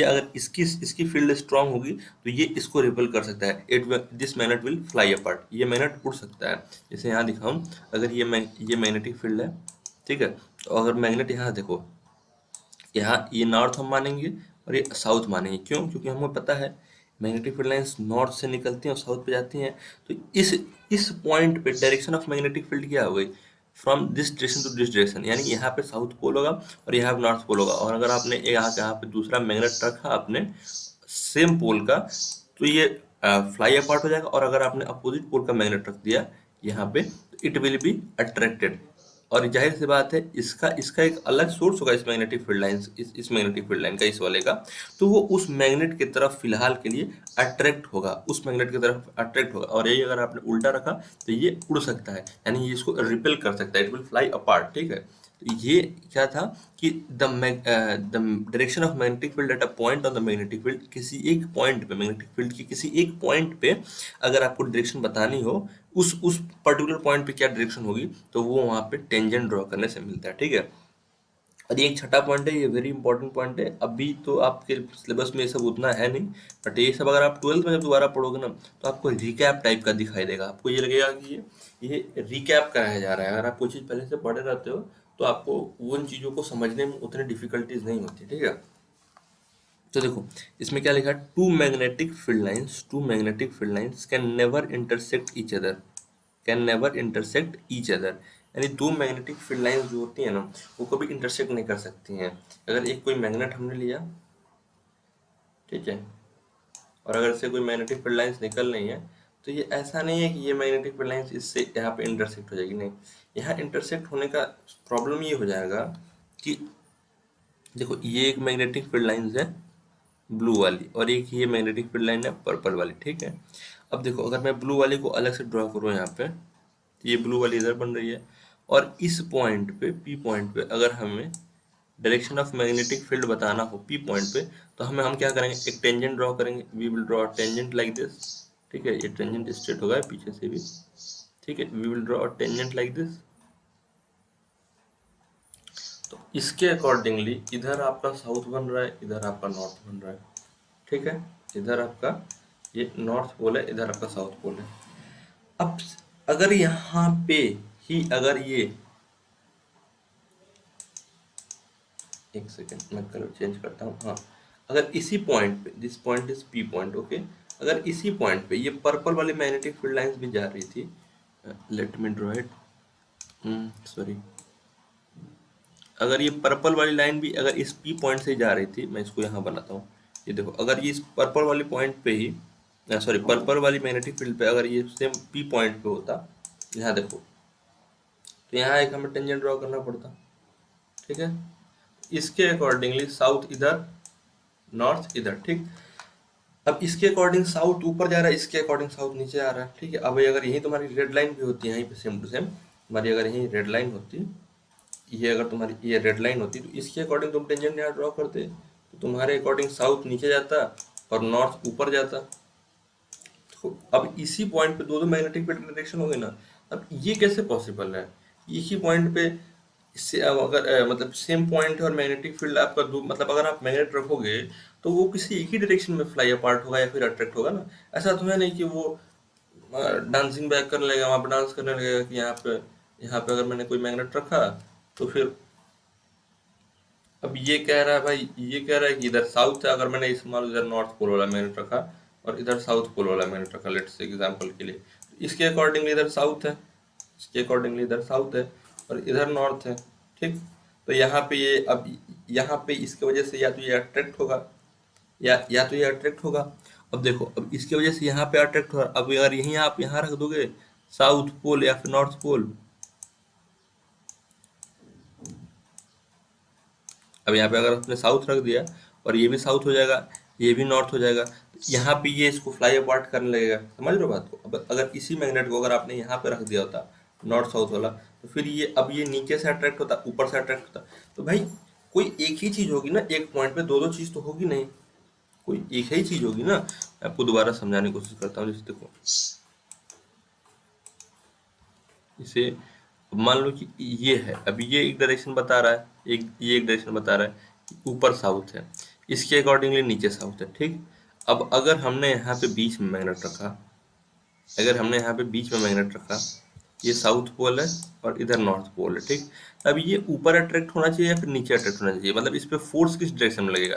अगर इसकी फील्ड स्ट्रांग होगी, तो ये इसको रिपेल कर सकता है, it this magnet will fly apart, ये मैग्नेट उड़ सकता है। जैसे यहाँ दिखाऊं, अगर ये मैग्नेटिक फील्ड है, ठीक है, तो अगर मैग्नेट यहाँ देखो, यहाँ ये नॉर्थ हम मानेंगे और ये साउथ मानेंगे, क्यों, क्योंकि हमें पता है मैग्नेटिक फील्ड लाइंस नॉर्थ से निकलती हैं और साउथ पे जाती हैं। तो इस पॉइंट पे डायरेक्शन ऑफ मैग्नेटिक फील्ड क्या हो गई, from this direction to this direction, यानी यहाँ पे साउथ पोल होगा और यहाँ पे नॉर्थ पोल होगा। और अगर आपने यहाँ पे दूसरा मैग्नेट रखा आपने सेम पोल का, तो ये फ्लाई अपार्ट हो जाएगा। और अगर आपने अपोजिट पोल का मैग्नेट रख दिया यहाँ पे, तो इट विल बी अट्रैक्टेड, और जाहिर सी बात है इसका इसका एक अलग सोर्स होगा इस मैग्नेटिक फील्ड लाइन, इस मैग्नेटिक फील्ड लाइन का, इस वाले का, तो वो उस मैग्नेट की तरफ फिलहाल के लिए अट्रैक्ट होगा, उस मैग्नेट की तरफ अट्रैक्ट होगा। और यही अगर आपने उल्टा रखा तो ये उड़ सकता है, यानी ये इसको रिपेल कर सकता है, इट विल फ्लाई अपार्ट, ठीक है। तो ये क्या था कि the direction of magnetic field at a point on the magnetic field, किसी एक पॉइंट पे, मैग्नेटिक फील्ड की किसी एक पॉइंट पे अगर आपको डायरेक्शन बतानी हो, उस पर्टिकुलर पॉइंट पे क्या डायरेक्शन होगी, तो वो वहां पे टेंजेंट ड्रॉ करने से मिलता है, ठीक है। और ये एक छठा पॉइंट है, ये वेरी इंपॉर्टेंट पॉइंट है। अभी तो आपके सिलेबस में ये सब उतना है नहीं, बट ये सब अगर आप 12th में जब दोबारा पढ़ोगे ना, तो आपको रिकैप टाइप का दिखाई देगा, आपको ये लगेगा कि ये रिकैप कराया जा रहा है। अगर आप कोई चीज़ पहले से पढ़े रहते हो तो आपको उन चीज़ों को समझने में उतनी डिफिकल्टीज नहीं होती, ठीक है। तो देखो इसमें क्या लिखा है, two magnetic field lines can never intersect each other, can never intersect each other, यानी दो मैग्नेटिक फील्ड लाइंस जो होती है ना, वो कभी इंटरसेक्ट नहीं कर सकती हैं। अगर एक कोई मैग्नेट हमने लिया, ठीक है, और अगर से कोई मैग्नेटिक फील्ड लाइंस निकल रही है, तो ये ऐसा नहीं है कि ये मैग्नेटिक फील्ड लाइंस इससे यहाँ पे इंटरसेक्ट हो जाएगी, नहीं। यहाँ इंटरसेक्ट होने का प्रॉब्लम ये हो जाएगा कि देखो ये एक मैग्नेटिक फील्ड लाइंस है ब्लू वाली, और एक ये मैग्नेटिक फील्ड लाइन है पर्पल वाली, ठीक है। अब देखो अगर मैं ब्लू वाली को अलग से ड्रॉ करूँ यहाँ पे, तो ये ब्लू वाली इधर बन रही है, और इस पॉइंट पे, पी पॉइंट पे, अगर हमें डायरेक्शन ऑफ मैग्नेटिक फील्ड बताना हो पी पॉइंट पे, तो हम क्या करेंगे, एक टेंजेंट ड्रॉ करेंगे, we will draw tangent like this, ठीक है। ये टेंजेंट स्ट्रेट होगा पीछे से भी, ठीक है, we will draw tangent like this. तो इसके अकॉर्डिंगली इधर आपका साउथ बन रहा है, इधर आपका नॉर्थ बन रहा है, ठीक है। इधर आपका ये नॉर्थ पोल है, इधर आपका साउथ पोल है। अब अगर यहाँ पे ही अगर ये, एक सेकेंड मैं कलर चेंज करता हूँ, हाँ, अगर इसी पॉइंट पे, this point is P point, okay, अगर इसी पॉइंट पे ये पर्पल वाली मैग्नेटिक फील्ड लाइंस भी जा रही थी, let me draw it, sorry, अगर ये पर्पल वाली लाइन भी अगर इस पी पॉइंट से जा रही थी, मैं इसको यहाँ बनाता हूँ, ये देखो अगर ये इस पर्पल वाली पॉइंट पे ही, सॉरी, पर्पल वाली मैग्नेटिक फील्ड पे अगर ये सेम पी पॉइंट पे होता, यहाँ देखो, तो यहाँ एक हमें टेंजेंट ड्रॉ करना पड़ता, ठीक है। इसके अकॉर्डिंगली साउथ इधर, नॉर्थ इधर, ठीक। अब इसके अकॉर्डिंग साउथ ऊपर जा रहा है, इसके अकॉर्डिंग साउथ नीचे आ रहा है, ठीक है। अब अगर यही तुम्हारी रेड लाइन भी होती है यहीं पे सेम टू सेम, तुम्हारी अगर यही रेड लाइन होती, ये अगर तुम्हारी ये रेड लाइन होती, तो इसके अकॉर्डिंग तुम टेंजेंट यहाँ ड्रॉ करते, तो तुम्हारे अकॉर्डिंग साउथ नीचे जाता और नॉर्थ ऊपर जाता। तो अब इसी पॉइंट पे दो दो मैग्नेटिक फील्ड डायरेक्शन हो गई ना। अब ये कैसे पॉसिबल है, एक ही पॉइंट पे, इससे अब अगर मतलब सेम पॉइंट है और मैग्नेटिक फील्ड आपका दो, मतलब अगर आप मैग्नेट रखोगे तो वो किसी एक ही डायरेक्शन में फ्लाई अपार्ट होगा या फिर अट्रैक्ट होगा ना। ऐसा तो है नहीं कि वो डांसिंग बैक करने लगेगा, वहाँ पे डांस करने लगेगा कि यहाँ पे अगर मैंने कोई मैग्नेट रखा तो फिर, अब ये कह रहा है भाई, ये कह रहा है कि इधर साउथ है, अगर मैंने इस मान लो इधर नॉर्थ पोल वाला मैग्नेट रखा और इधर साउथ पोल वाला मैग्नेट रखा, लेट्स से एग्जांपल के लिए, तो इसके अकॉर्डिंगली इधर साउथ है, इसके अकॉर्डिंगली इधर साउथ है और इधर नॉर्थ है, ठीक। तो यहाँ पे ये, अब यहाँ पे इसकी वजह से या तो ये अट्रैक्ट होगा या तो ये अट्रैक्ट होगा। अब देखो अब इसकी वजह से यहाँ पे अट्रैक्ट हो रहा, अब अगर यहीं आप यहाँ रख दोगे साउथ पोल या फिर नॉर्थ पोल, अब यहाँ पे अगर आपने साउथ रख दिया और ये भी साउथ हो जाएगा, ये भी नॉर्थ हो जाएगा, तो यहाँ पे ये इसको फ्लाई अपार्ट करने लगेगा, समझ रहे हो बात को। अब अगर इसी मैग्नेट को अगर आपने यहाँ पे रख दिया होता नॉर्थ साउथ वाला, तो फिर ये, अब ये नीचे से अट्रैक्ट होता, ऊपर से अट्रैक्ट होता, तो भाई कोई एक ही चीज होगी ना, एक पॉइंट पे दो दो चीज तो होगी नहीं, कोई एक ही चीज होगी ना। मैं आपको दोबारा समझाने की कोशिश करता हूँ, जैसे देखो इसे, अब मान लो कि ये है, अभी ये एक डायरेक्शन बता रहा है, ये एक डायरेक्शन बता रहा है कि ऊपर साउथ है, इसके अकॉर्डिंगली नीचे साउथ है, ठीक। अब अगर हमने यहाँ पे बीच में मैग्नेट रखा, अगर हमने यहाँ पे बीच में मैग्नेट रखा, ये साउथ पोल है और इधर नॉर्थ पोल है, ठीक। अब ये ऊपर अट्रैक्ट होना चाहिए या फिर नीचे अट्रैक्ट होना चाहिए, मतलब इस पे फोर्स किस डायरेक्शन में लगेगा,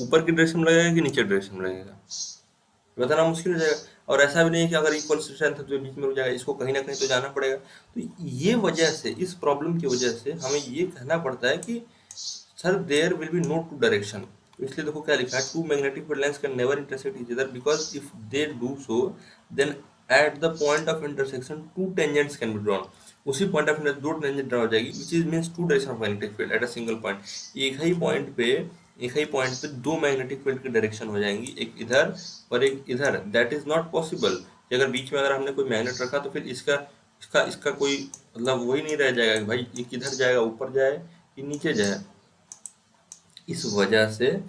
ऊपर की डायरेक्शन में लगेगा कि नीचे डायरेक्शन में लगेगा, बताना मुश्किल हो जाएगा। और ऐसा भी नहीं है कि अगर इक्वल स्ट्रेंथ है तो ये बीच में रुक जाएगा, इसको कहीं ना कहीं तो जाना पड़ेगा। तो ये वजह से, इस प्रॉब्लम की वजह से हमें ये कहना पड़ता है कि sir there will be no two direction. तो इसलिए देखो क्या लिखा है, two magnetic field lines can never intersect each other because if they do so then at the point of intersection two tangents can be drawn. उसी पॉइंट ऑफ दो टेंजेंट ड्रा हो जाएगी, which is means two direction of magnetic field at a single point. एक ही पॉइंट पे दो मैग्नेटिक फील्ड की डायरेक्शन हो जाएंगी, एक इधर और एक इधर। दैट इज नॉट पॉसिबल कि अगर बीच में अगर हमने कोई मैग्नेट रखा तो फिर इसका इसका इसका कोई मतलब वही नहीं रह जाएगा कि भाई ये किधर जाएगा, ऊपर जाए कि नीचे जाए। इस वजह से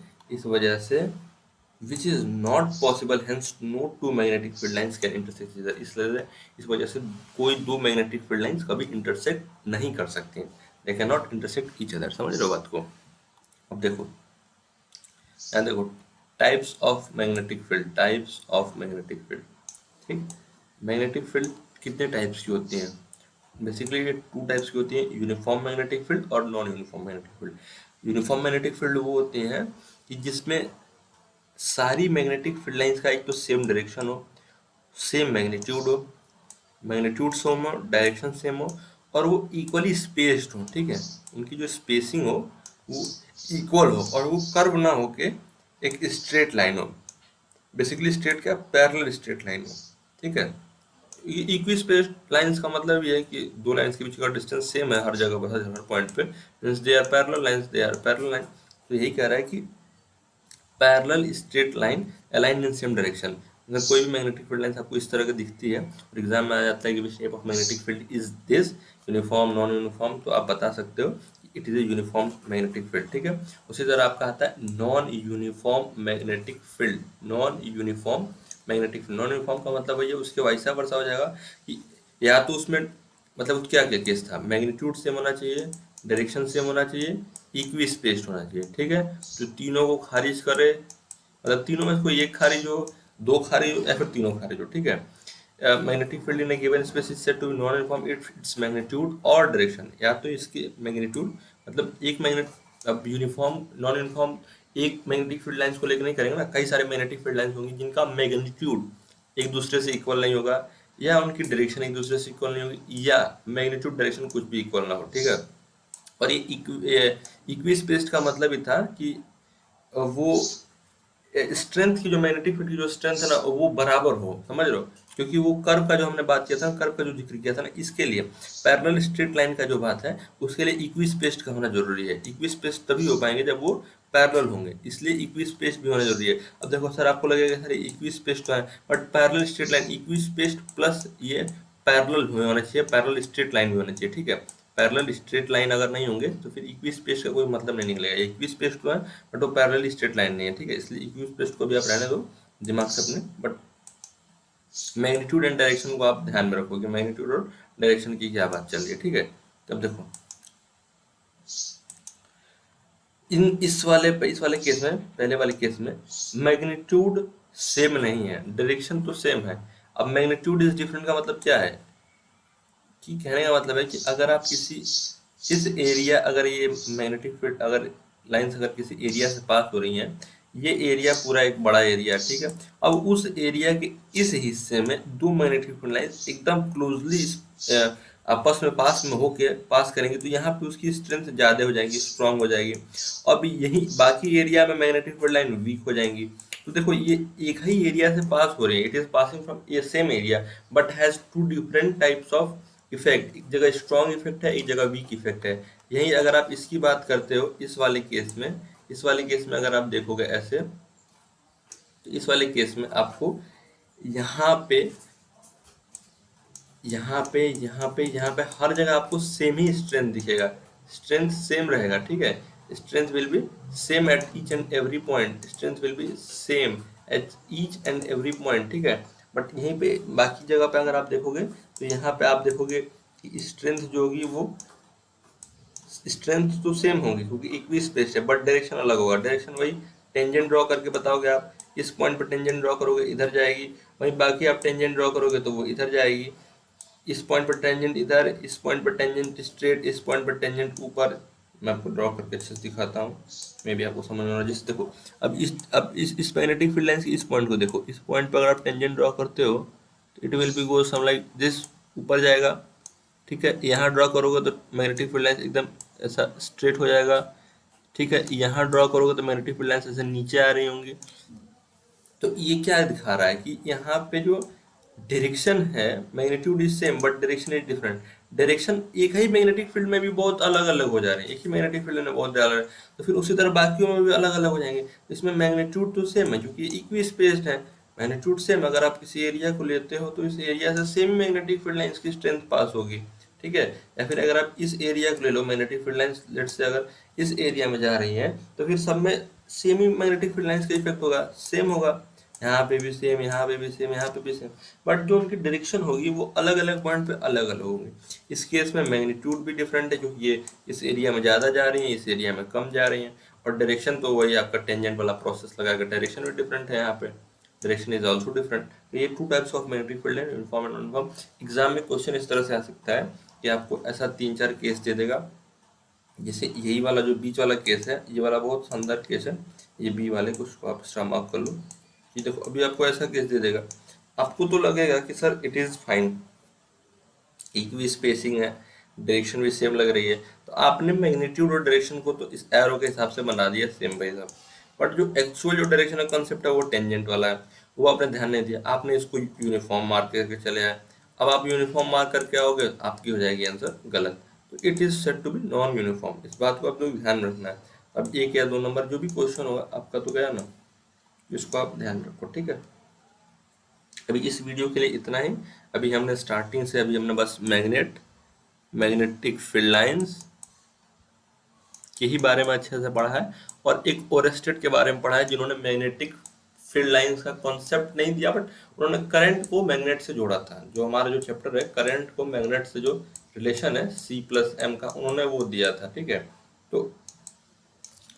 which is not possible, hence no two magnetic field lines can intersect each other। इसलिए इस वजह से कोई दो मैग्नेटिक फील्ड लाइंस कभी इंटरसेक्ट नहीं कर सकते, they cannot intersect each other। समझ रहे हो बात को? अब देखो, यहाँ देखो, टाइप्स ऑफ मैग्नेटिक फील्ड। ठीक, मैग्नेटिक फील्ड कितने टाइप्स की होती हैं? बेसिकली ये टू टाइप्स की होती है, यूनिफॉर्म मैग्नेटिक फील्ड और non uniform magnetic field. Uniform magnetic field वो होती हैं कि जिसमें सारी मैग्नेटिक फील्ड लाइंस का एक तो सेम डायरेक्शन हो, सेम मैग्नीट्यूड सेम हो, डायरेक्शन सेम हो, और वो इक्वली स्पेस्ड हो। ठीक है, उनकी जो स्पेसिंग हो वो इक्वल हो, और वो कर्व ना हो के एक स्ट्रेट लाइन हो। बेसिकली स्ट्रेट क्या, पैरेलल स्ट्रेट लाइन हो। ठीक है, इक्वी स्पेस्ड लाइंस का मतलब ये है कि दो लाइंस के बीच का डिस्टेंस सेम है हर जगह पर, हर पॉइंट पे, means they are parallel lines, they are parallel line. तो यही कह रहा है कि parallel straight line aligned in same direction. अगर कोई भी मैग्नेटिक फील्ड लाइन आपको इस तरह की दिखती है और एग्जाम में आ जाता है कि shape of magnetic field is this, uniform non uniform, तो आप बता सकते हो it is a uniform magnetic field. ठीक है, उसी तरह आपका आता है non uniform magnetic field. Non uniform magnetic field, non uniform का मतलब वही है, उसके वैसा वर्षा हो जाएगा कि या तो उसमें मतलब क्या क्या केस था, मैग्नीट्यूड सेम होना चाहिए, डायरेक्शन सेम होना चाहिए, इक्वी स्पेस्ड होना चाहिए। ठीक है, तो तीनों को खारिज करे, मतलब तीनों में से कोई एक खारिज हो, दो खारिज हो, या फिर तीनों खारिज हो। ठीक है, magnetic field in a given space is said to be non uniform if its magnitude और डायरेक्शन, या तो इसके मैग्नीट्यूड मतलब एक मैग्नेट, अब यूनिफॉर्म नॉन यूनिफॉर्म एक मैग्नेटिक फील्ड लाइंस को लेकर नहीं करेंगे ना, कई सारे मैग्नेटिक फील्ड लाइंस होंगी जिनका मैग्नीट्यूड एक दूसरे से इक्वल नहीं होगा, या उनकी डायरेक्शन एक दूसरे से इक्वल नहीं होगी, या मैग्नीट्यूड डायरेक्शन कुछ भी इक्वल ना हो। ठीक है, और ये इक्वी स्पेस्ड का मतलब ही था कि वो स्ट्रेंथ की जो मैग्नेटिक फील्ड की जो स्ट्रेंथ है ना वो बराबर हो। समझ रहे हो? क्योंकि वो कर्व का जो हमने बात किया था, कर्व का जो जिक्र किया था ना, इसके लिए पैरेलल स्ट्रेट लाइन का जो बात है उसके लिए इक्वी स्पेस्ड का होना जरूरी है। इक्वी स्पेस्ड तभी हो पाएंगे जब वो पैरेलल होंगे, इसलिए इक्वी स्पेस्ड भी होना जरूरी है। अब देखो सर, आपको लगेगा सर इक्वी स्पेस्ड तो है, but parallel straight line equi spaced plus ये पैरेलल होना चाहिए, पैरेलल स्ट्रेट लाइन भी होना चाहिए। ठीक है, पैरेलल स्ट्रेट लाइन अगर नहीं होंगे तो फिर इक्वी स्पेस का कोई मतलब नहीं निकलेगा। इक्वी स्पेस तो है बट वो पैरेलल स्ट्रेट लाइन नहीं है। ठीक है, इसलिए इक्वी स्पेस को भी आप रहने दो दिमाग से अपने, बट मैग्नीट्यूड एंड डायरेक्शन को आप ध्यान में रखो कि मैग्नीट्यूड और डायरेक्शन की क्या बात चल रही है। ठीक है, तब देखो इस वाले केस में, पहले वाले केस में मैग्नीट्यूड सेम नहीं है, डायरेक्शन तो सेम है। अब मैग्नीट्यूड इज डिफरेंट का मतलब क्या है कि कहने का मतलब है कि अगर आप किसी इस एरिया, अगर ये मैग्नेटिक फील्ड अगर लाइंस अगर किसी एरिया से पास हो रही हैं, ये एरिया पूरा एक बड़ा एरिया है। ठीक है, अब उस एरिया के इस हिस्से में दो मैग्नेटिक फील्ड लाइंस एकदम क्लोजली आपस में पास करेंगे तो यहाँ पे उसकी स्ट्रेंथ ज़्यादा हो जाएगी, स्ट्रांग हो जाएगी। अब यही बाकी एरिया में मैग्नेटिक फील्ड लाइन वीक हो जाएंगी। तो देखो ये एक ही एरिया से पास हो रही है, it is passing from a same area but has two different types of effect. एक जगह स्ट्रॉन्ग इफेक्ट है, एक जगह वीक इफेक्ट है। यही अगर आप इसकी बात करते हो इस वाले केस में अगर आप देखोगे ऐसे, तो इस वाले केस में आपको यहाँ पे हर जगह आपको सेम ही स्ट्रेंथ दिखेगा, स्ट्रेंथ सेम रहेगा। ठीक है, strength will be same at each and every point, strength will be same at each and every point. ठीक है, बट यहीं पे बाकी जगह पे अगर आप देखोगे तो यहाँ पे आप देखोगे कि स्ट्रेंथ जो होगी वो स्ट्रेंथ तो सेम होगी क्योंकि इक्वी स्पेस है, बट डायरेक्शन अलग होगा। डायरेक्शन वही टेंजेंट ड्रॉ करके बताओगे आप, इस पॉइंट पर टेंजेंट ड्रॉ करोगे इधर जाएगी, वहीं बाकी आप टेंजेंट ड्रॉ करोगे तो वो इधर जाएगी। इस पॉइंट पर टेंजेंट इधर, इस पॉइंट पर टेंजेंट स्ट्रेट, इस पॉइंट पर टेंजेंट ऊपर। मैं आपको ड्रॉ करके अच्छे से दिखाता हूँ, मे भी आपको समझ में आ रहा है। जैसे देखो अब इस मैग्नेटिक फील्ड लाइंस की इस पॉइंट को देखो, इस पॉइंट पर अगर आप टेंजेंट ड्रॉ करते हो तो it will be go some like this, ऊपर जाएगा। ठीक है, यहाँ ड्रॉ करोगे तो मैग्नेटिक फील्ड लाइंस एकदम ऐसा स्ट्रेट हो जाएगा। ठीक है, यहाँ ड्रॉ करोगे तो मैग्नेटिक फील्ड लाइंस ऐसे नीचे आ रही होंगी। तो ये क्या दिखा रहा है कि यहाँ पे जो डायरेक्शन है, magnitude is same but direction is different. Direction एक ही मैग्नेटिक फील्ड में भी बहुत अलग अलग हो जा रहे हैं, एक ही मैग्नेटिक फील्ड में बहुत अलग, तो फिर उसी तरह बाकियों में भी अलग अलग हो जाएंगे। तो इसमें मैग्नीट्यूड तो सेम है क्योंकि इक्वी स्पेस्ड है, मैग्नीट्यूड सेम। अगर आप किसी एरिया को लेते हो तो इस एरिया से सेम मैग्नेटिक फील्ड लाइंस की स्ट्रेंथ पास होगी, ठीक है। या फिर अगर आप इस एरिया को ले लो, magnetic field lines let's say अगर इस एरिया में जा रही है तो फिर सब में सेम ही मैग्नेटिक फील्ड लाइंस का इफेक्ट होगा, सेम होगा, यहाँ पे भी सेम, यहाँ पे भी सेम, यहाँ पे भी सेम, बट जो उनकी डायरेक्शन होगी वो अलग अलग पॉइंट पे अलग अलग होगी। इस केस में मैग्नीट्यूड भी डिफरेंट है क्योंकि ये इस एरिया में ज़्यादा जा रही है, इस एरिया में कम जा रही है, और डायरेक्शन तो वही आपका टेंजेंट वाला प्रोसेस लगाएगा, डायरेक्शन भी डिफरेंट है, यहाँ पे डायरेक्शन इज ऑल्सो डिफरेंट। तो ये two types of magnetic field है, यूनिफॉर्म एंड यूनिफॉर्म। एग्जाम में क्वेश्चन इस तरह से आ सकता है कि आपको ऐसा 3-4 केस दे देगा, जैसे यही वाला जो बीच वाला केस है, ये वाला बहुत शानदार केस है, ये बी वाले को उसको आप स्टार मार्क कर लो। ये देखो अभी आपको ऐसा केस दे देगा, आपको तो लगेगा कि sir it is fine, equi spacing है, डायरेक्शन भी सेम लग रही है, तो आपने मैग्नीट्यूड और डायरेक्शन को तो इस एरो के हिसाब से बना दिया सेम बाई साहब, बट जो एक्चुअल जो डायरेक्शन का कंसेप्ट है वो टेंजेंट वाला है, वो आपने ध्यान नहीं दिया, आपने इसको यूनिफॉर्म मार्क करके चले आए। अब आप यूनिफॉर्म मार्क करके आओगे आपकी हो जाएगी आंसर गलत, तो it is said to be non uniform, इस बात को आप लोग ध्यान रखना है। अब 1 या 2 नंबर जो भी क्वेश्चन होगा आपका तो गया ना, इसको आप ध्यान रखो, ठीक है। अभी इस वीडियो के लिए इतना ही। अभी हमने स्टार्टिंग से अभी हमने बस मैग्नेटिक फील्ड लाइंस के ही बारे में अच्छे से पढ़ा है, और एक ओरेस्टेड के बारे में पढ़ा है जिन्होंने मैग्नेटिक फील्ड लाइंस का कॉन्सेप्ट नहीं दिया, बट उन्होंने करंट को मैग्नेट से जोड़ा था। जो हमारा जो चैप्टर है करंट को मैग्नेट से जो रिलेशन है C+M का, उन्होंने वो दिया था, ठीक है। तो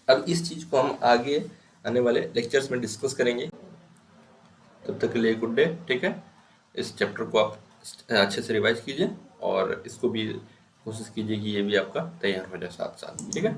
अब इस चीज को हम आगे आने वाले लेक्चर्स में डिस्कस करेंगे। तब तक के लिए गुड डे, ठीक है। इस चैप्टर को आप अच्छे से रिवाइज कीजिए और इसको भी कोशिश कीजिए कि ये भी आपका तैयार हो जाए साथ साथ, ठीक है।